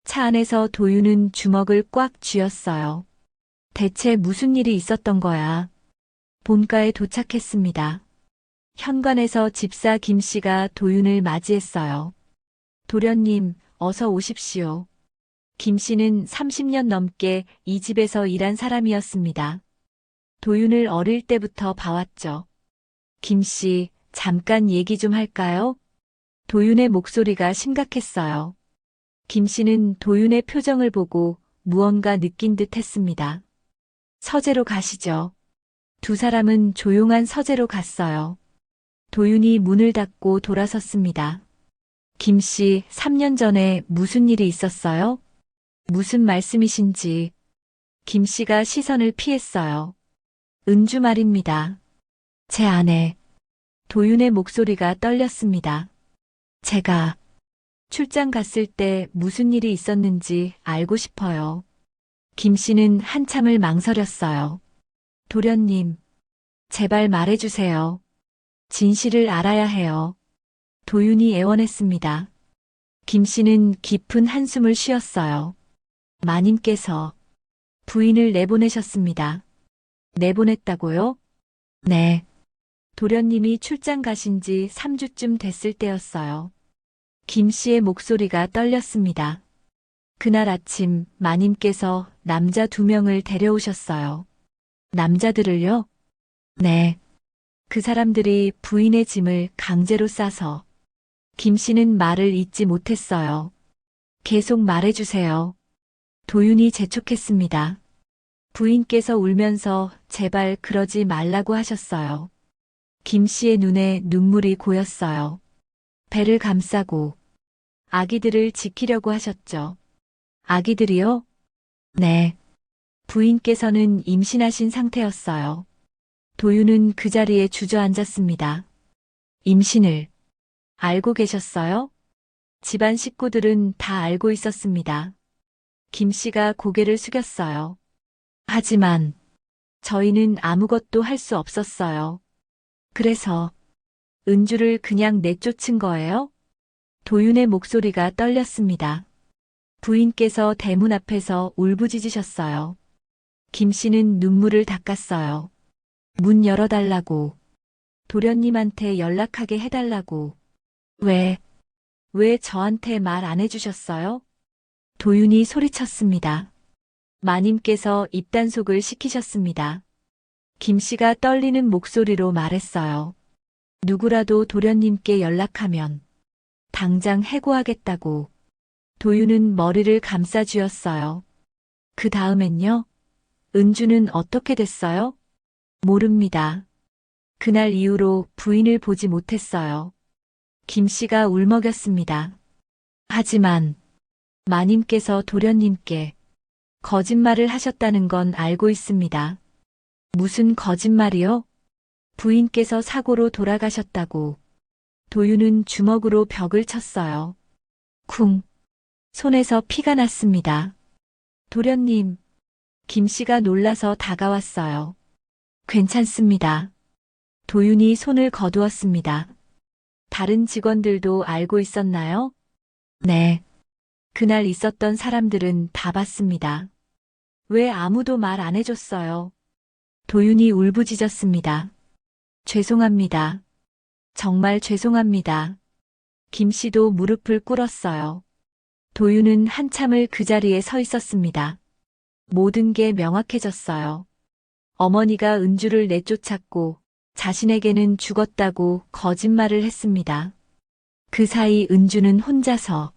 차 안에서 도윤은 주먹을 꽉 쥐었어요. 대체 무슨 일이 있었던 거야? 본가에 도착했습니다. 현관에서 집사 김 씨가 도윤을 맞이했어요. 도련님, 어서 오십시오. 김 씨는 30년 넘게 이 집에서 일한 사람이었습니다. 도윤을 어릴 때부터 봐왔죠. 김 씨, 잠깐 얘기 좀 할까요? 도윤의 목소리가 심각했어요. 김 씨는 도윤의 표정을 보고 무언가 느낀 듯 했습니다. 서재로 가시죠. 두 사람은 조용한 서재로 갔어요. 도윤이 문을 닫고 돌아섰습니다. 김 씨, 3년 전에 무슨 일이 있었어요? 무슨 말씀이신지. 김 씨가 시선을 피했어요. 은주 말입니다. 제 아내. 도윤의 목소리가 떨렸습니다. 제가 출장 갔을 때 무슨 일이 있었는지 알고 싶어요. 김 씨는 한참을 망설였어요. 도련님, 제발 말해주세요. 진실을 알아야 해요. 도윤이 애원했습니다. 김 씨는 깊은 한숨을 쉬었어요. 마님께서 부인을 내보내셨습니다. 내보냈다고요? 네. 도련님이 출장 가신 지 3주쯤 됐을 때였어요. 김 씨의 목소리가 떨렸습니다. 그날 아침 마님께서 남자 2명을 데려오셨어요. 남자들을요? 네. 그 사람들이 부인의 짐을 강제로 싸서 김 씨는 말을 잇지 못했어요. 계속 말해주세요. 도윤이 재촉했습니다. 부인께서 울면서 제발 그러지 말라고 하셨어요. 김 씨의 눈에 눈물이 고였어요. 배를 감싸고 아기들을 지키려고 하셨죠. 아기들이요? 네. 부인께서는 임신하신 상태였어요. 도윤은 그 자리에 주저앉았습니다. 임신을 알고 계셨어요? 집안 식구들은 다 알고 있었습니다. 김 씨가 고개를 숙였어요. 하지만 저희는 아무것도 할 수 없었어요. 그래서 은주를 그냥 내쫓은 거예요? 도윤의 목소리가 떨렸습니다. 부인께서 대문 앞에서 울부짖으셨어요. 김 씨는 눈물을 닦았어요. 문 열어달라고. 도련님한테 연락하게 해달라고. 왜 저한테 말 안 해주셨어요? 도윤이 소리쳤습니다. 마님께서 입단속을 시키셨습니다. 김 씨가 떨리는 목소리로 말했어요. 누구라도 도련님께 연락하면 당장 해고하겠다고. 도윤은 머리를 감싸 쥐었어요. 그 다음엔요? 은주는 어떻게 됐어요? 모릅니다. 그날 이후로 부인을 보지 못했어요. 김 씨가 울먹였습니다. 하지만 마님께서 도련님께 거짓말을 하셨다는 건 알고 있습니다. 무슨 거짓말이요? 부인께서 사고로 돌아가셨다고. 도윤은 주먹으로 벽을 쳤어요. 쿵. 손에서 피가 났습니다. 도련님. 김 씨가 놀라서 다가왔어요. 괜찮습니다. 도윤이 손을 거두었습니다. 다른 직원들도 알고 있었나요? 네. 그날 있었던 사람들은 다 봤습니다. 왜 아무도 말 안 해줬어요? 도윤이 울부짖었습니다. 죄송합니다. 정말 죄송합니다. 김 씨도 무릎을 꿇었어요. 도윤은 한참을 그 자리에 서 있었습니다. 모든 게 명확해졌어요. 어머니가 은주를 내쫓았고 자신에게는 죽었다고 거짓말을 했습니다. 그 사이 은주는 혼자서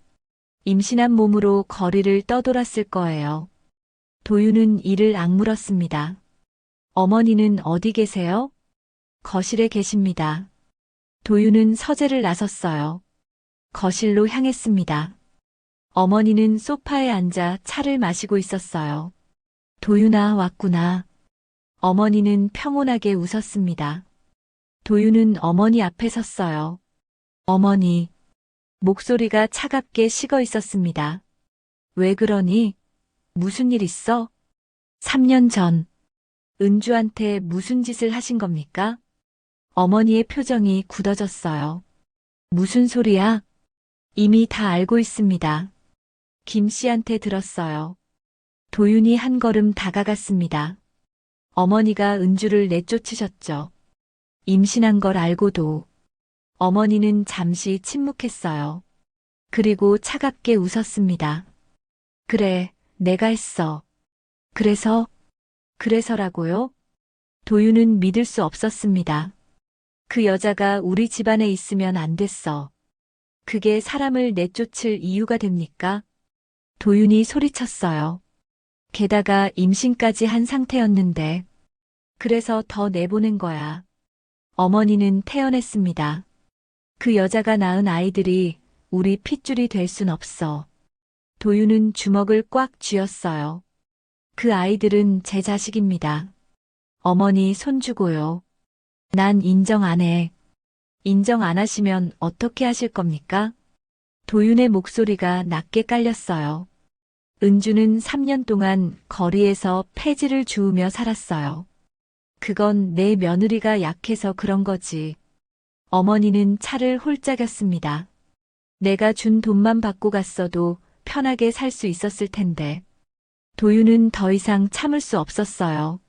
임신한 몸으로 거리를 떠돌았을 거예요. 도윤은 이를 악물었습니다. 어머니는 어디 계세요? 거실에 계십니다. 도윤은 서재를 나섰어요. 거실로 향했습니다. 어머니는 소파에 앉아 차를 마시고 있었어요. 도윤아, 왔구나. 어머니는 평온하게 웃었습니다. 도윤은 어머니 앞에 섰어요. 어머니. 목소리가 차갑게 식어 있었습니다. 왜 그러니? 무슨 일 있어? 3년 전 은주한테 무슨 짓을 하신 겁니까? 어머니의 표정이 굳어졌어요. 무슨 소리야? 이미 다 알고 있습니다. 김 씨한테 들었어요. 도윤이 한 걸음 다가갔습니다. 어머니가 은주를 내쫓으셨죠. 임신한 걸 알고도. 어머니는 잠시 침묵했어요. 그리고 차갑게 웃었습니다. 그래, 내가 했어. 그래서라고요? 도윤은 믿을 수 없었습니다. 그 여자가 우리 집안에 있으면 안 됐어. 그게 사람을 내쫓을 이유가 됩니까? 도윤이 소리쳤어요. 게다가 임신까지 한 상태였는데. 그래서 더 내보낸 거야. 어머니는 태연했습니다. 그 여자가 낳은 아이들이 우리 핏줄이 될 순 없어. 도윤은 주먹을 꽉 쥐었어요. 그 아이들은 제 자식입니다. 어머니 손 주고요. 난 인정 안 해. 인정 안 하시면 어떻게 하실 겁니까? 도윤의 목소리가 낮게 깔렸어요. 은주는 3년 동안 거리에서 폐지를 주우며 살았어요. 그건 내 며느리가 약해서 그런 거지. 어머니는 차를 홀짝였습니다. 내가 준 돈만 받고 갔어도 편하게 살 수 있었을 텐데. 도윤은 더 이상 참을 수 없었어요.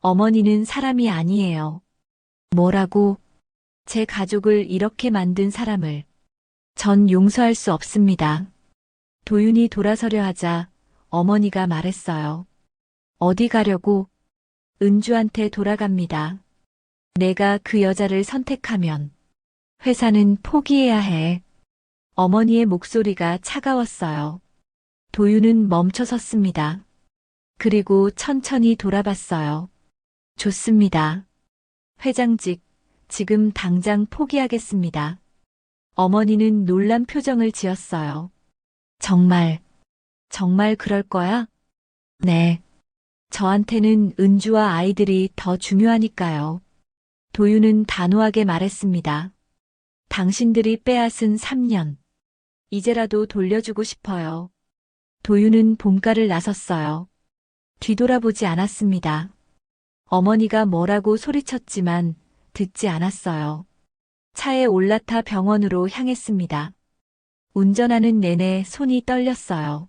어머니는 사람이 아니에요. 뭐라고? 제 가족을 이렇게 만든 사람을 전 용서할 수 없습니다. 도윤이 돌아서려 하자 어머니가 말했어요. 어디 가려고? 은주한테 돌아갑니다. 내가 그 여자를 선택하면 회사는 포기해야 해. 어머니의 목소리가 차가웠어요. 도윤은 멈춰 섰습니다. 그리고 천천히 돌아봤어요. 좋습니다. 회장직, 지금 당장 포기하겠습니다. 어머니는 놀란 표정을 지었어요. 정말 그럴 거야? 네. 저한테는 은주와 아이들이 더 중요하니까요. 도윤은 단호하게 말했습니다. 당신들이 빼앗은 3년. 이제라도 돌려주고 싶어요. 도윤은 본가를 나섰어요. 뒤돌아보지 않았습니다. 어머니가 뭐라고 소리쳤지만 듣지 않았어요. 차에 올라타 병원으로 향했습니다. 운전하는 내내 손이 떨렸어요.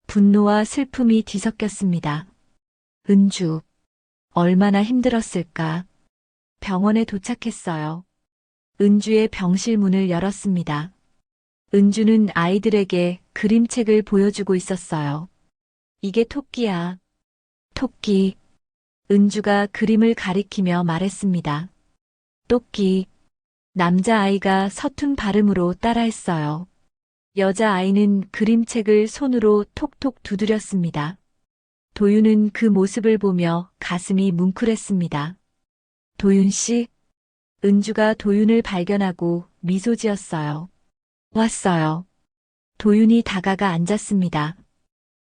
분노와 슬픔이 뒤섞였습니다. 은주, 얼마나 힘들었을까. 병원에 도착했어요. 은주의 병실 문을 열었습니다. 은주는 아이들에게 그림책을 보여주고 있었어요. 이게 토끼야. 토끼. 은주가 그림을 가리키며 말했습니다. 토끼. 남자아이가 서툰 발음으로 따라했어요. 여자아이는 그림책을 손으로 톡톡 두드렸습니다. 도윤은 그 모습을 보며 가슴이 뭉클했습니다. 도윤 씨? 은주가 도윤을 발견하고 미소 지었어요. 왔어요. 도윤이 다가가 앉았습니다.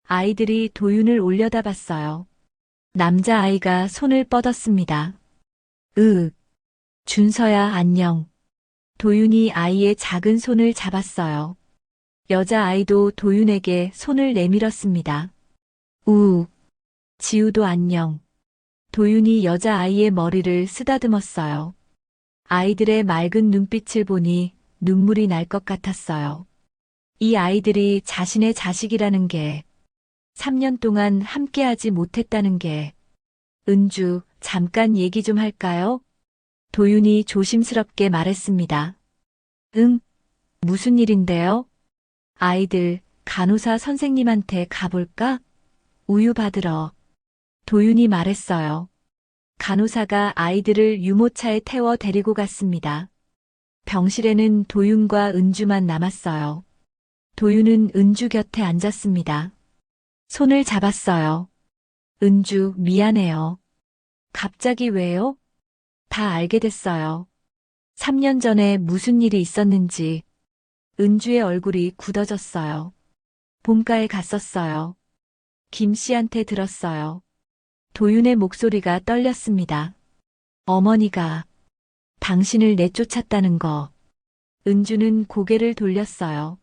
아이들이 도윤을 올려다봤어요. 남자아이가 손을 뻗었습니다. 준서야 안녕. 도윤이 아이의 작은 손을 잡았어요. 여자아이도 도윤에게 손을 내밀었습니다. 지우도 안녕. 도윤이 여자아이의 머리를 쓰다듬었어요. 아이들의 맑은 눈빛을 보니 눈물이 날 것 같았어요. 이 아이들이 자신의 자식이라는 게, 3년 동안 함께하지 못했다는 게. 은주, 잠깐 얘기 좀 할까요? 도윤이 조심스럽게 말했습니다. 응, 무슨 일인데요? 아이들, 간호사 선생님한테 가볼까? 우유 받으러. 도윤이 말했어요. 간호사가 아이들을 유모차에 태워 데리고 갔습니다. 병실에는 도윤과 은주만 남았어요. 도윤은 은주 곁에 앉았습니다. 손을 잡았어요. 은주, 미안해요. 갑자기 왜요? 다 알게 됐어요. 3년 전에 무슨 일이 있었는지. 은주의 얼굴이 굳어졌어요. 본가에 갔었어요. 김 씨한테 들었어요. 도윤의 목소리가 떨렸습니다. 어머니가 당신을 내쫓았다는 거. 은주는 고개를 돌렸어요.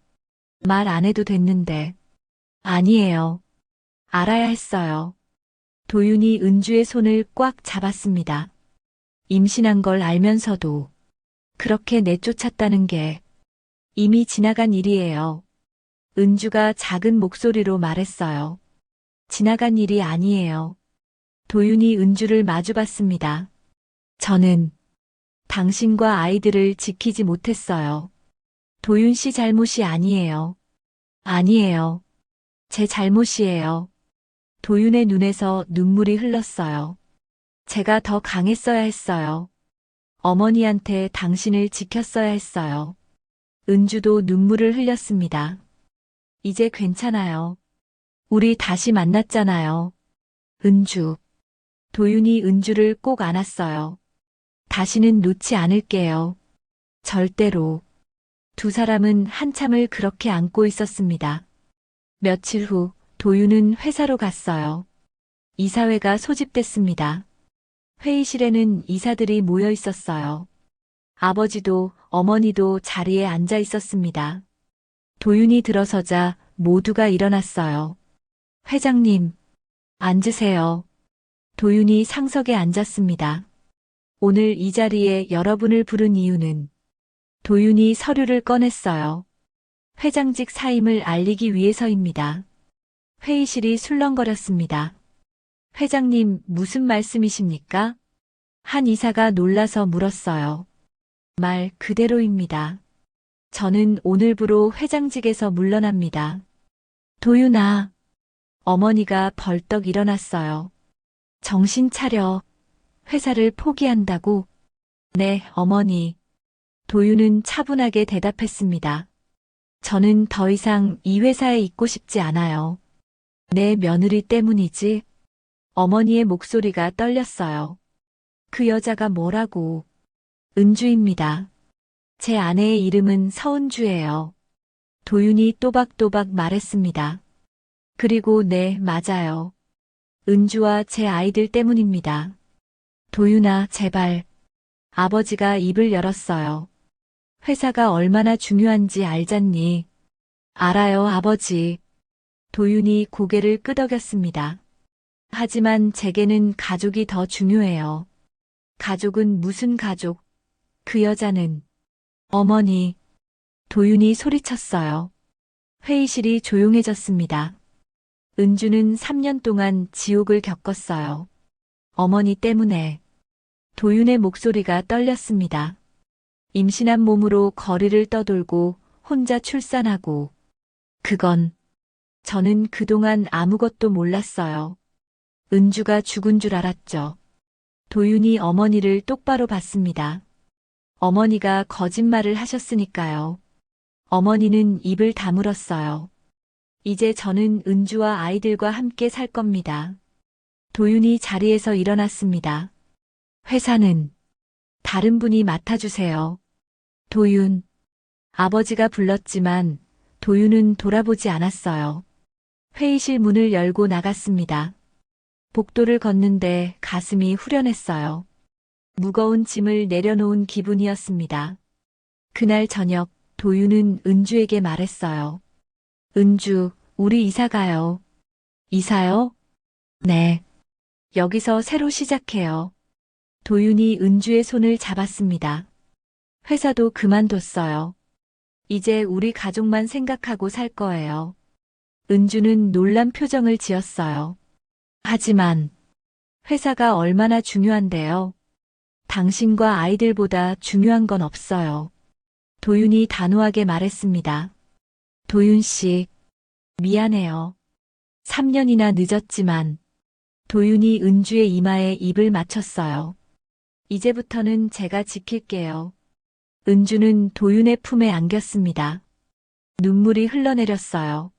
말 안 해도 됐는데. 아니에요. 알아야 했어요. 도윤이 은주의 손을 꽉 잡았습니다. 임신한 걸 알면서도 그렇게 내쫓았다는 게 이미 지나간 일이에요. 은주가 작은 목소리로 말했어요. 지나간 일이 아니에요. 도윤이 은주를 마주봤습니다. 저는 당신과 아이들을 지키지 못했어요. 도윤 씨 잘못이 아니에요. 아니에요. 제 잘못이에요. 도윤의 눈에서 눈물이 흘렀어요. 제가 더 강했어야 했어요. 어머니한테 당신을 지켰어야 했어요. 은주도 눈물을 흘렸습니다. 이제 괜찮아요. 우리 다시 만났잖아요. 은주. 도윤이 은주를 꼭 안았어요. 다시는 놓지 않을게요. 절대로. 두 사람은 한참을 그렇게 안고 있었습니다. 며칠 후 도윤은 회사로 갔어요. 이사회가 소집됐습니다. 회의실에는 이사들이 모여 있었어요. 아버지도 어머니도 자리에 앉아 있었습니다. 도윤이 들어서자 모두가 일어났어요. 회장님, 앉으세요. 도윤이 상석에 앉았습니다. 오늘 이 자리에 여러분을 부른 이유는 도윤이 서류를 꺼냈어요. 회장직 사임을 알리기 위해서입니다. 회의실이 술렁거렸습니다. 회장님, 무슨 말씀이십니까? 한 이사가 놀라서 물었어요. 말 그대로입니다. 저는 오늘부로 회장직에서 물러납니다. 도윤아. 어머니가 벌떡 일어났어요. 정신 차려. 회사를 포기한다고? 네, 어머니. 도윤은 차분하게 대답했습니다. 저는 더 이상 이 회사에 있고 싶지 않아요. 내 며느리 때문이지. 어머니의 목소리가 떨렸어요. 그 여자가 뭐라고? 은주입니다. 제 아내의 이름은 서은주예요. 도윤이 또박또박 말했습니다. 그리고 네, 맞아요. 은주와 제 아이들 때문입니다. 도윤아, 제발. 아버지가 입을 열었어요. 회사가 얼마나 중요한지 알잖니? 알아요, 아버지. 도윤이 고개를 끄덕였습니다. 하지만 제게는 가족이 더 중요해요. 가족은 무슨 가족? 그 여자는 어머니. 도윤이 소리쳤어요. 회의실이 조용해졌습니다. 은주는 3년 동안 지옥을 겪었어요. 어머니 때문에. 도윤의 목소리가 떨렸습니다. 임신한 몸으로 거리를 떠돌고 혼자 출산하고. 그건 저는 그동안 아무것도 몰랐어요. 은주가 죽은 줄 알았죠. 도윤이 어머니를 똑바로 봤습니다. 어머니가 거짓말을 하셨으니까요. 어머니는 입을 다물었어요. 이제 저는 은주와 아이들과 함께 살 겁니다. 도윤이 자리에서 일어났습니다. 회사는 다른 분이 맡아주세요. 도윤. 아버지가 불렀지만 도윤은 돌아보지 않았어요. 회의실 문을 열고 나갔습니다. 복도를 걷는데 가슴이 후련했어요. 무거운 짐을 내려놓은 기분이었습니다. 그날 저녁 도윤은 은주에게 말했어요. 은주, 우리 이사 가요. 이사요? 네. 여기서 새로 시작해요. 도윤이 은주의 손을 잡았습니다. 회사도 그만뒀어요. 이제 우리 가족만 생각하고 살 거예요. 은주는 놀란 표정을 지었어요. 하지만 회사가 얼마나 중요한데요. 당신과 아이들보다 중요한 건 없어요. 도윤이 단호하게 말했습니다. 도윤 씨, 미안해요. 3년이나 늦었지만 도윤이 은주의 이마에 입을 맞췄어요. 이제부터는 제가 지킬게요. 은주는 도윤의 품에 안겼습니다. 눈물이 흘러내렸어요.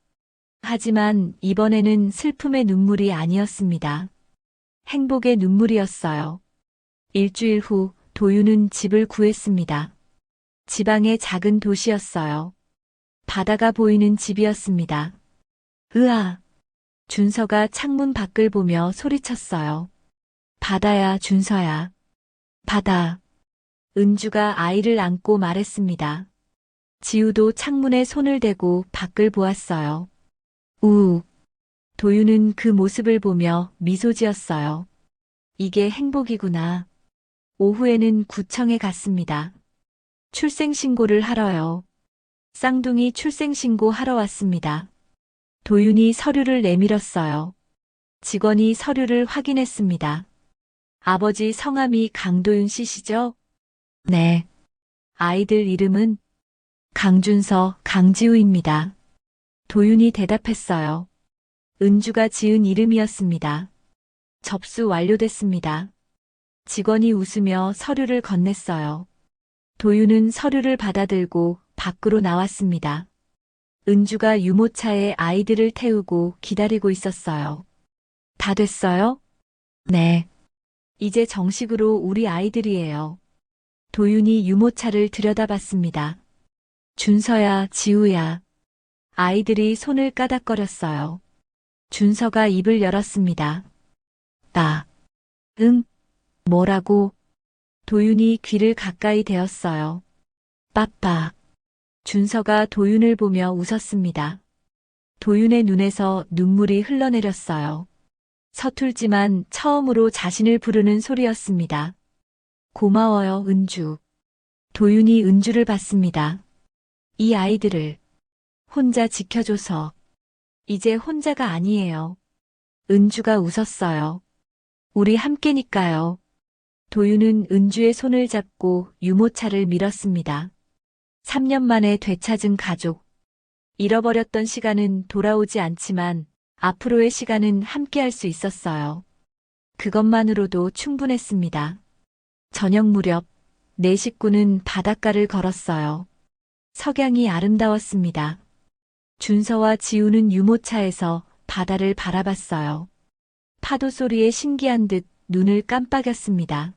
하지만 이번에는 슬픔의 눈물이 아니었습니다. 행복의 눈물이었어요. 일주일 후 도윤은 집을 구했습니다. 지방의 작은 도시였어요. 바다가 보이는 집이었습니다. 으아! 준서가 창문 밖을 보며 소리쳤어요. 바다야, 준서야. 바다. 은주가 아이를 안고 말했습니다. 지우도 창문에 손을 대고 밖을 보았어요. 우. 도윤은 그 모습을 보며 미소 지었어요. 이게 행복이구나. 오후에는 구청에 갔습니다. 출생신고를 하러요. 쌍둥이 출생신고 하러 왔습니다. 도윤이 서류를 내밀었어요. 직원이 서류를 확인했습니다. 아버지 성함이 강도윤 씨시죠? 네. 아이들 이름은 강준서, 강지우입니다. 도윤이 대답했어요. 은주가 지은 이름이었습니다. 접수 완료됐습니다. 직원이 웃으며 서류를 건넸어요. 도윤은 서류를 받아들고 밖으로 나왔습니다. 은주가 유모차에 아이들을 태우고 기다리고 있었어요. 다 됐어요? 네. 이제 정식으로 우리 아이들이에요. 도윤이 유모차를 들여다봤습니다. 준서야, 지우야. 아이들이 손을 까닥거렸어요. 준서가 입을 열었습니다. 응? 뭐라고? 도윤이 귀를 가까이 대었어요. 빠빠. 준서가 도윤을 보며 웃었습니다. 도윤의 눈에서 눈물이 흘러내렸어요. 서툴지만 처음으로 자신을 부르는 소리였습니다. 고마워요, 은주. 도윤이 은주를 봤습니다. 이 아이들을 혼자 지켜줘서 이제 혼자가 아니에요. 은주가 웃었어요. 우리 함께니까요. 도윤은 은주의 손을 잡고 유모차를 밀었습니다. 3년 만에 되찾은 가족. 잃어버렸던 시간은 돌아오지 않지만 앞으로의 시간은 함께할 수 있었어요. 그것만으로도 충분했습니다. 저녁 무렵 네 식구는 바닷가를 걸었어요. 석양이 아름다웠습니다. 준서와 지우는 유모차에서 바다를 바라봤어요. 파도 소리에 신기한 듯 눈을 깜빡였습니다.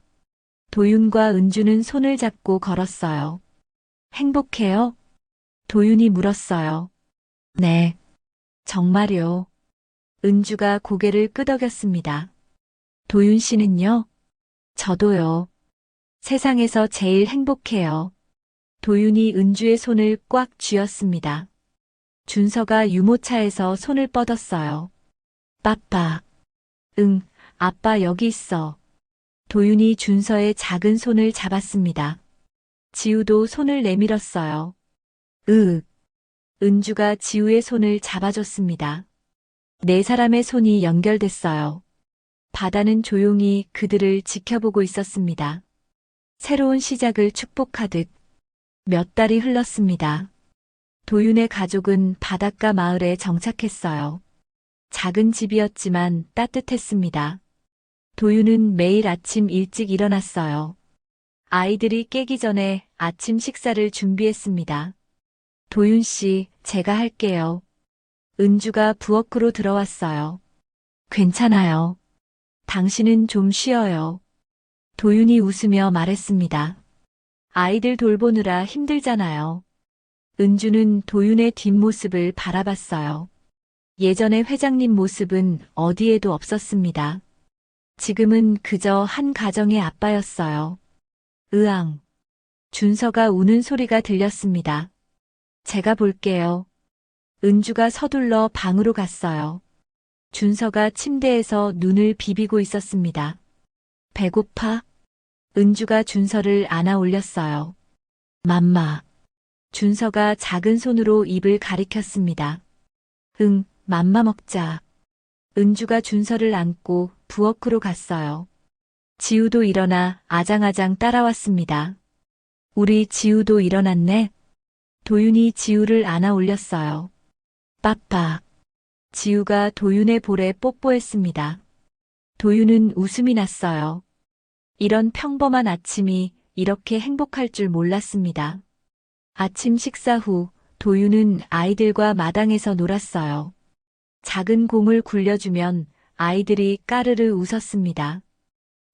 도윤과 은주는 손을 잡고 걸었어요. 행복해요? 도윤이 물었어요. 네. 정말요. 은주가 고개를 끄덕였습니다. 도윤 씨는요? 저도요. 세상에서 제일 행복해요. 도윤이 은주의 손을 꽉 쥐었습니다. 준서가 유모차에서 손을 뻗었어요. 빠빠. 응, 아빠 여기 있어. 도윤이 준서의 작은 손을 잡았습니다. 지우도 손을 내밀었어요. 은주가 지우의 손을 잡아줬습니다. 네 사람의 손이 연결됐어요. 바다는 조용히 그들을 지켜보고 있었습니다. 새로운 시작을 축복하듯 몇 달이 흘렀습니다. 도윤의 가족은 바닷가 마을에 정착했어요. 작은 집이었지만 따뜻했습니다. 도윤은 매일 아침 일찍 일어났어요. 아이들이 깨기 전에 아침 식사를 준비했습니다. 도윤 씨, 제가 할게요. 은주가 부엌으로 들어왔어요. 괜찮아요. 당신은 좀 쉬어요. 도윤이 웃으며 말했습니다. 아이들 돌보느라 힘들잖아요. 은주는 도윤의 뒷모습을 바라봤어요. 예전의 회장님 모습은 어디에도 없었습니다. 지금은 그저 한 가정의 아빠였어요. 으앙. 준서가 우는 소리가 들렸습니다. 제가 볼게요. 은주가 서둘러 방으로 갔어요. 준서가 침대에서 눈을 비비고 있었습니다. 배고파? 은주가 준서를 안아 올렸어요. 맘마. 준서가 작은 손으로 입을 가리켰습니다. 응, 맘마 먹자. 은주가 준서를 안고 부엌으로 갔어요. 지우도 일어나 아장아장 따라왔습니다. 우리 지우도 일어났네. 도윤이 지우를 안아 올렸어요. 빠빠. 지우가 도윤의 볼에 뽀뽀했습니다. 도윤은 웃음이 났어요. 이런 평범한 아침이 이렇게 행복할 줄 몰랐습니다. 아침 식사 후 도윤은 아이들과 마당에서 놀았어요. 작은 공을 굴려주면 아이들이 까르르 웃었습니다.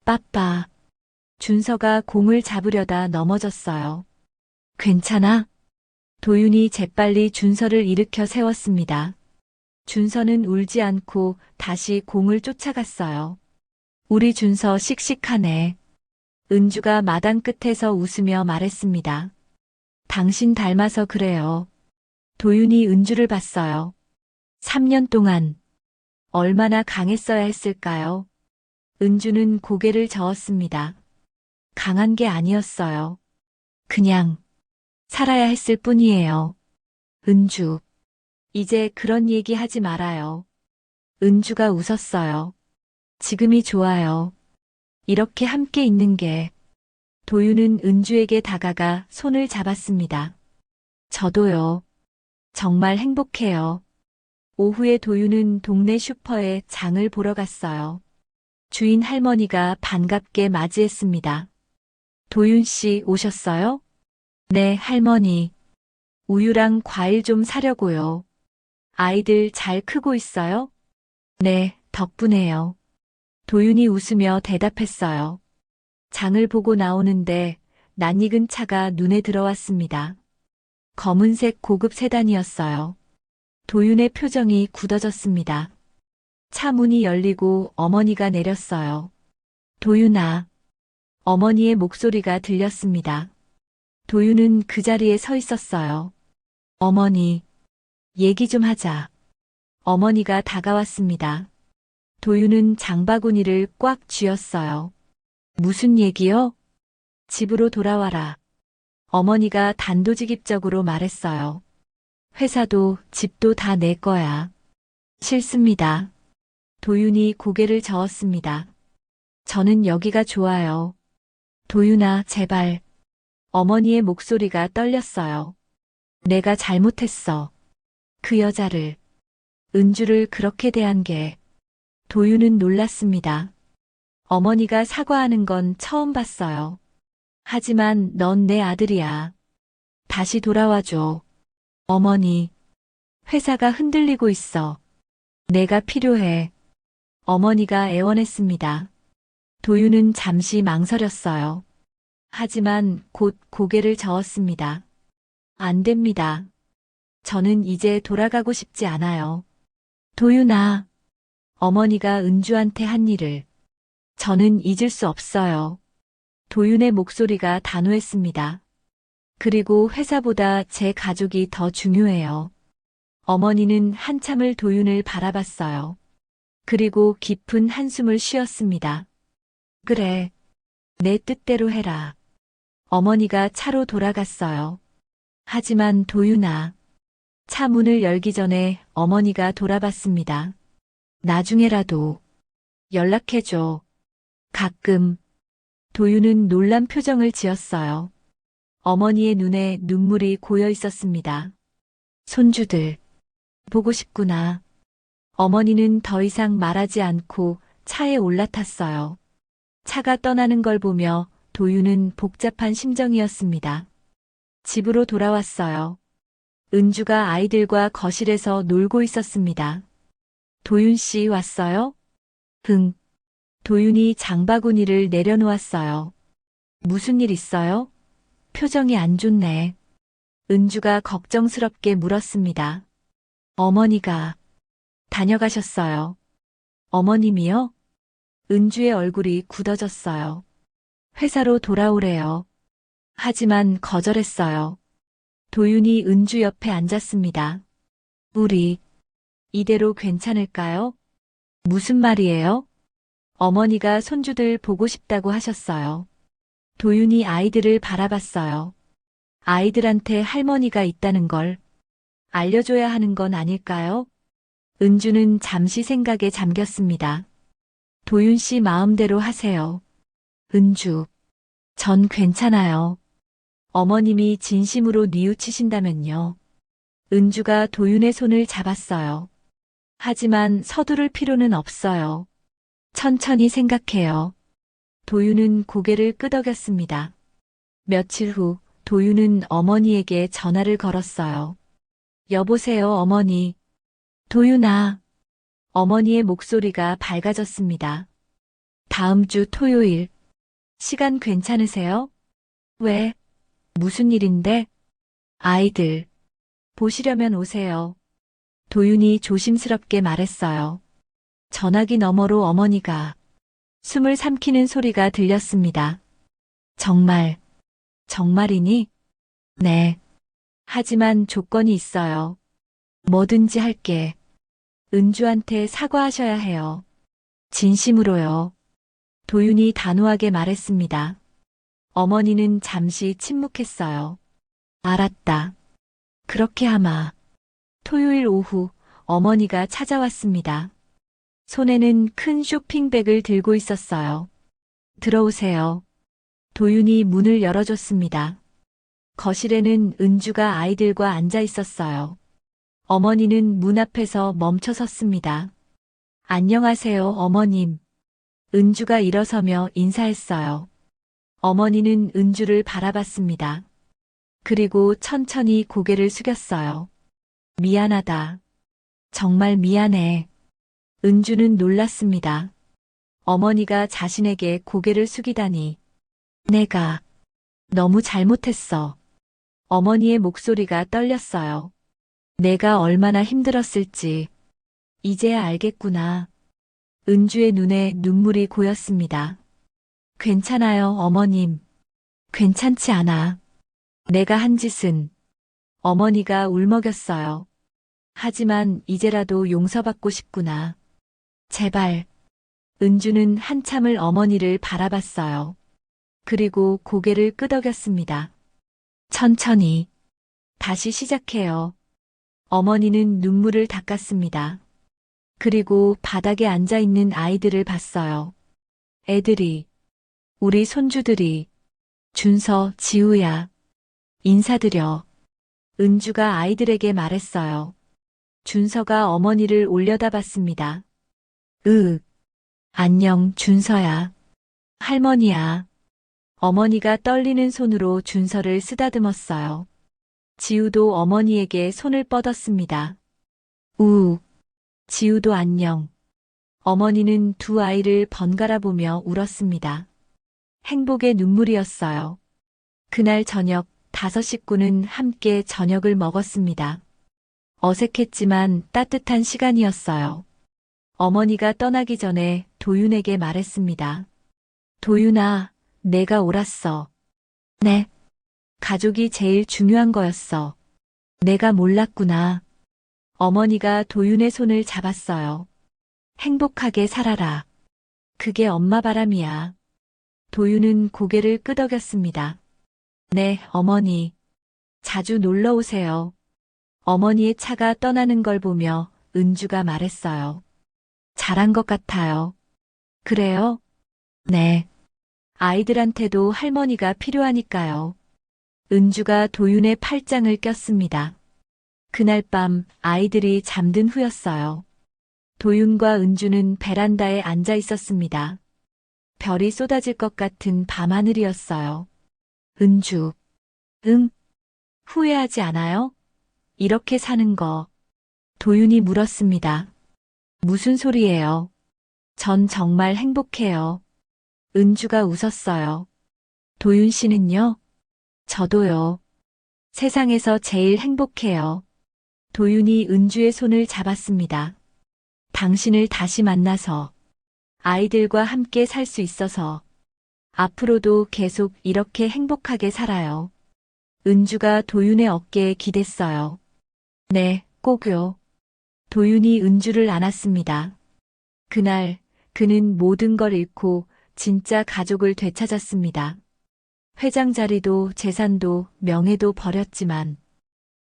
빠빠. 준서가 공을 잡으려다 넘어졌어요. 괜찮아? 도윤이 재빨리 준서를 일으켜 세웠습니다. 준서는 울지 않고 다시 공을 쫓아갔어요. 우리 준서 씩씩하네. 은주가 마당 끝에서 웃으며 말했습니다. 당신 닮아서 그래요. 도윤이 은주를 봤어요. 3년 동안 얼마나 강했어야 했을까요? 은주는 고개를 저었습니다. 강한 게 아니었어요. 그냥 살아야 했을 뿐이에요. 은주, 이제 그런 얘기 하지 말아요. 은주가 웃었어요. 지금이 좋아요. 이렇게 함께 있는 게. 도윤은 은주에게 다가가 손을 잡았습니다. 저도요. 정말 행복해요. 오후에 도윤은 동네 슈퍼에 장을 보러 갔어요. 주인 할머니가 반갑게 맞이했습니다. 도윤 씨 오셨어요? 네, 할머니. 우유랑 과일 좀 사려고요. 아이들 잘 크고 있어요? 네, 덕분에요. 도윤이 웃으며 대답했어요. 장을 보고 나오는데 낯익은 차가 눈에 들어왔습니다. 검은색 고급 세단이었어요. 도윤의 표정이 굳어졌습니다. 차 문이 열리고 어머니가 내렸어요. 도윤아. 어머니의 목소리가 들렸습니다. 도윤은 그 자리에 서 있었어요. 어머니, 얘기 좀 하자. 어머니가 다가왔습니다. 도윤은 장바구니를 꽉 쥐었어요. 무슨 얘기요? 집으로 돌아와라. 어머니가 단도직입적으로 말했어요. 회사도 집도 다 내 거야. 싫습니다. 도윤이 고개를 저었습니다. 저는 여기가 좋아요. 도윤아, 제발. 어머니의 목소리가 떨렸어요. 내가 잘못했어. 그 여자를, 은주를 그렇게 대한 게. 도윤은 놀랐습니다. 어머니가 사과하는 건 처음 봤어요. 하지만 넌 내 아들이야. 다시 돌아와줘. 어머니, 회사가 흔들리고 있어. 내가 필요해. 어머니가 애원했습니다. 도윤은 잠시 망설였어요. 하지만 곧 고개를 저었습니다. 안 됩니다. 저는 이제 돌아가고 싶지 않아요. 도윤아. 어머니가 은주한테 한 일을. 저는 잊을 수 없어요. 도윤의 목소리가 단호했습니다. 그리고 회사보다 제 가족이 더 중요해요. 어머니는 한참을 도윤을 바라봤어요. 그리고 깊은 한숨을 쉬었습니다. 그래. 내 뜻대로 해라. 어머니가 차로 돌아갔어요. 하지만 도윤아. 차 문을 열기 전에 어머니가 돌아봤습니다. 나중에라도 연락해줘. 가끔. 도윤은 놀란 표정을 지었어요. 어머니의 눈에 눈물이 고여 있었습니다. 손주들, 보고 싶구나. 어머니는 더 이상 말하지 않고 차에 올라탔어요. 차가 떠나는 걸 보며 도윤은 복잡한 심정이었습니다. 집으로 돌아왔어요. 은주가 아이들과 거실에서 놀고 있었습니다. 도윤 씨 왔어요? 응. 도윤이 장바구니를 내려놓았어요. 무슨 일 있어요? 표정이 안 좋네. 은주가 걱정스럽게 물었습니다. 어머니가 다녀가셨어요. 어머님이요? 은주의 얼굴이 굳어졌어요. 회사로 돌아오래요. 하지만 거절했어요. 도윤이 은주 옆에 앉았습니다. 우리 이대로 괜찮을까요? 무슨 말이에요? 어머니가 손주들 보고 싶다고 하셨어요. 도윤이 아이들을 바라봤어요. 아이들한테 할머니가 있다는 걸 알려줘야 하는 건 아닐까요? 은주는 잠시 생각에 잠겼습니다. 도윤 씨 마음대로 하세요. 은주, 전 괜찮아요. 어머님이 진심으로 뉘우치신다면요. 은주가 도윤의 손을 잡았어요. 하지만 서두를 필요는 없어요. 천천히 생각해요. 도윤은 고개를 끄덕였습니다. 며칠 후 도윤은 어머니에게 전화를 걸었어요. 여보세요, 어머니. 도윤아. 어머니의 목소리가 밝아졌습니다. 다음 주 토요일. 시간 괜찮으세요? 왜? 무슨 일인데? 아이들. 보시려면 오세요. 도윤이 조심스럽게 말했어요. 전화기 너머로 어머니가 숨을 삼키는 소리가 들렸습니다. 정말, 정말이니? 네. 하지만 조건이 있어요. 뭐든지 할게. 은주한테 사과하셔야 해요. 진심으로요. 도윤이 단호하게 말했습니다. 어머니는 잠시 침묵했어요. 알았다. 그렇게 하마. 토요일 오후 어머니가 찾아왔습니다. 손에는 큰 쇼핑백을 들고 있었어요. 들어오세요. 도윤이 문을 열어줬습니다. 거실에는 은주가 아이들과 앉아 있었어요. 어머니는 문 앞에서 멈춰 섰습니다. 안녕하세요, 어머님. 은주가 일어서며 인사했어요. 어머니는 은주를 바라봤습니다. 그리고 천천히 고개를 숙였어요. 미안하다. 정말 미안해. 은주는 놀랐습니다. 어머니가 자신에게 고개를 숙이다니. 내가 너무 잘못했어. 어머니의 목소리가 떨렸어요. 내가 얼마나 힘들었을지 이제야 알겠구나. 은주의 눈에 눈물이 고였습니다. 괜찮아요, 어머님. 괜찮지 않아. 내가 한 짓은 어머니가 울먹였어요. 하지만 이제라도 용서받고 싶구나. 제발. 은주는 한참을 어머니를 바라봤어요. 그리고 고개를 끄덕였습니다. 천천히. 다시 시작해요. 어머니는 눈물을 닦았습니다. 그리고 바닥에 앉아 있는 아이들을 봤어요. 애들이, 우리 손주들이, 준서, 지우야, 인사드려. 은주가 아이들에게 말했어요. 준서가 어머니를 올려다봤습니다. 안녕, 준서야. 할머니야. 어머니가 떨리는 손으로 준서를 쓰다듬었어요. 지우도 어머니에게 손을 뻗었습니다. 지우도 안녕. 어머니는 두 아이를 번갈아 보며 울었습니다. 행복의 눈물이었어요. 그날 저녁 5식구는 함께 저녁을 먹었습니다. 어색했지만 따뜻한 시간이었어요. 어머니가 떠나기 전에 도윤에게 말했습니다. 도윤아, 내가 옳았어. 네. 가족이 제일 중요한 거였어. 내가 몰랐구나. 어머니가 도윤의 손을 잡았어요. 행복하게 살아라. 그게 엄마 바람이야. 도윤은 고개를 끄덕였습니다. 네, 어머니. 자주 놀러 오세요. 어머니의 차가 떠나는 걸 보며 은주가 말했어요. 잘한 것 같아요. 그래요? 네. 아이들한테도 할머니가 필요하니까요. 은주가 도윤의 팔짱을 꼈습니다. 그날 밤 아이들이 잠든 후였어요. 도윤과 은주는 베란다에 앉아 있었습니다. 별이 쏟아질 것 같은 밤하늘이었어요. 은주, 응? 후회하지 않아요? 이렇게 사는 거. 도윤이 물었습니다. 무슨 소리예요? 전 정말 행복해요. 은주가 웃었어요. 도윤 씨는요? 저도요. 세상에서 제일 행복해요. 도윤이 은주의 손을 잡았습니다. 당신을 다시 만나서 아이들과 함께 살 수 있어서 앞으로도 계속 이렇게 행복하게 살아요. 은주가 도윤의 어깨에 기댔어요. 네, 꼭요. 도윤이 은주를 안았습니다. 그날 그는 모든 걸 잃고 진짜 가족을 되찾았습니다. 회장 자리도 재산도 명예도 버렸지만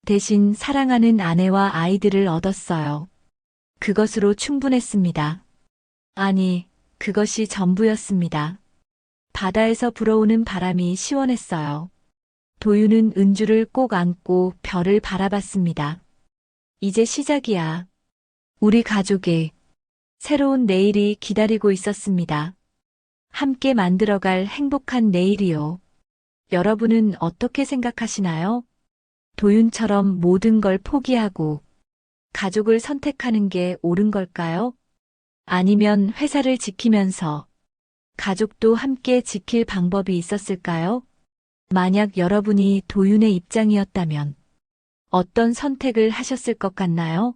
대신 사랑하는 아내와 아이들을 얻었어요. 그것으로 충분했습니다. 아니, 그것이 전부였습니다. 바다에서 불어오는 바람이 시원했어요. 도윤은 은주를 꼭 안고 별을 바라봤습니다. 이제 시작이야. 우리 가족의 새로운 내일이 기다리고 있었습니다. 함께 만들어갈 행복한 내일이요. 여러분은 어떻게 생각하시나요? 도윤처럼 모든 걸 포기하고 가족을 선택하는 게 옳은 걸까요? 아니면 회사를 지키면서 가족도 함께 지킬 방법이 있었을까요? 만약 여러분이 도윤의 입장이었다면 어떤 선택을 하셨을 것 같나요?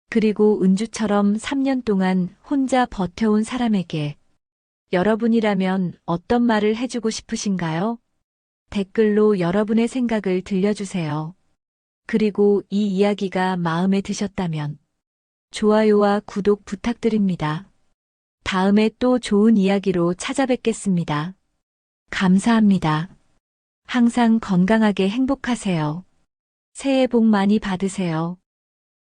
그리고 은주처럼 3년 동안 혼자 버텨온 사람에게 여러분이라면 어떤 말을 해주고 싶으신가요? 댓글로 여러분의 생각을 들려주세요. 그리고 이 이야기가 마음에 드셨다면 좋아요와 구독 부탁드립니다. 다음에 또 좋은 이야기로 찾아뵙겠습니다. 감사합니다. 항상 건강하게 행복하세요. 새해 복 많이 받으세요.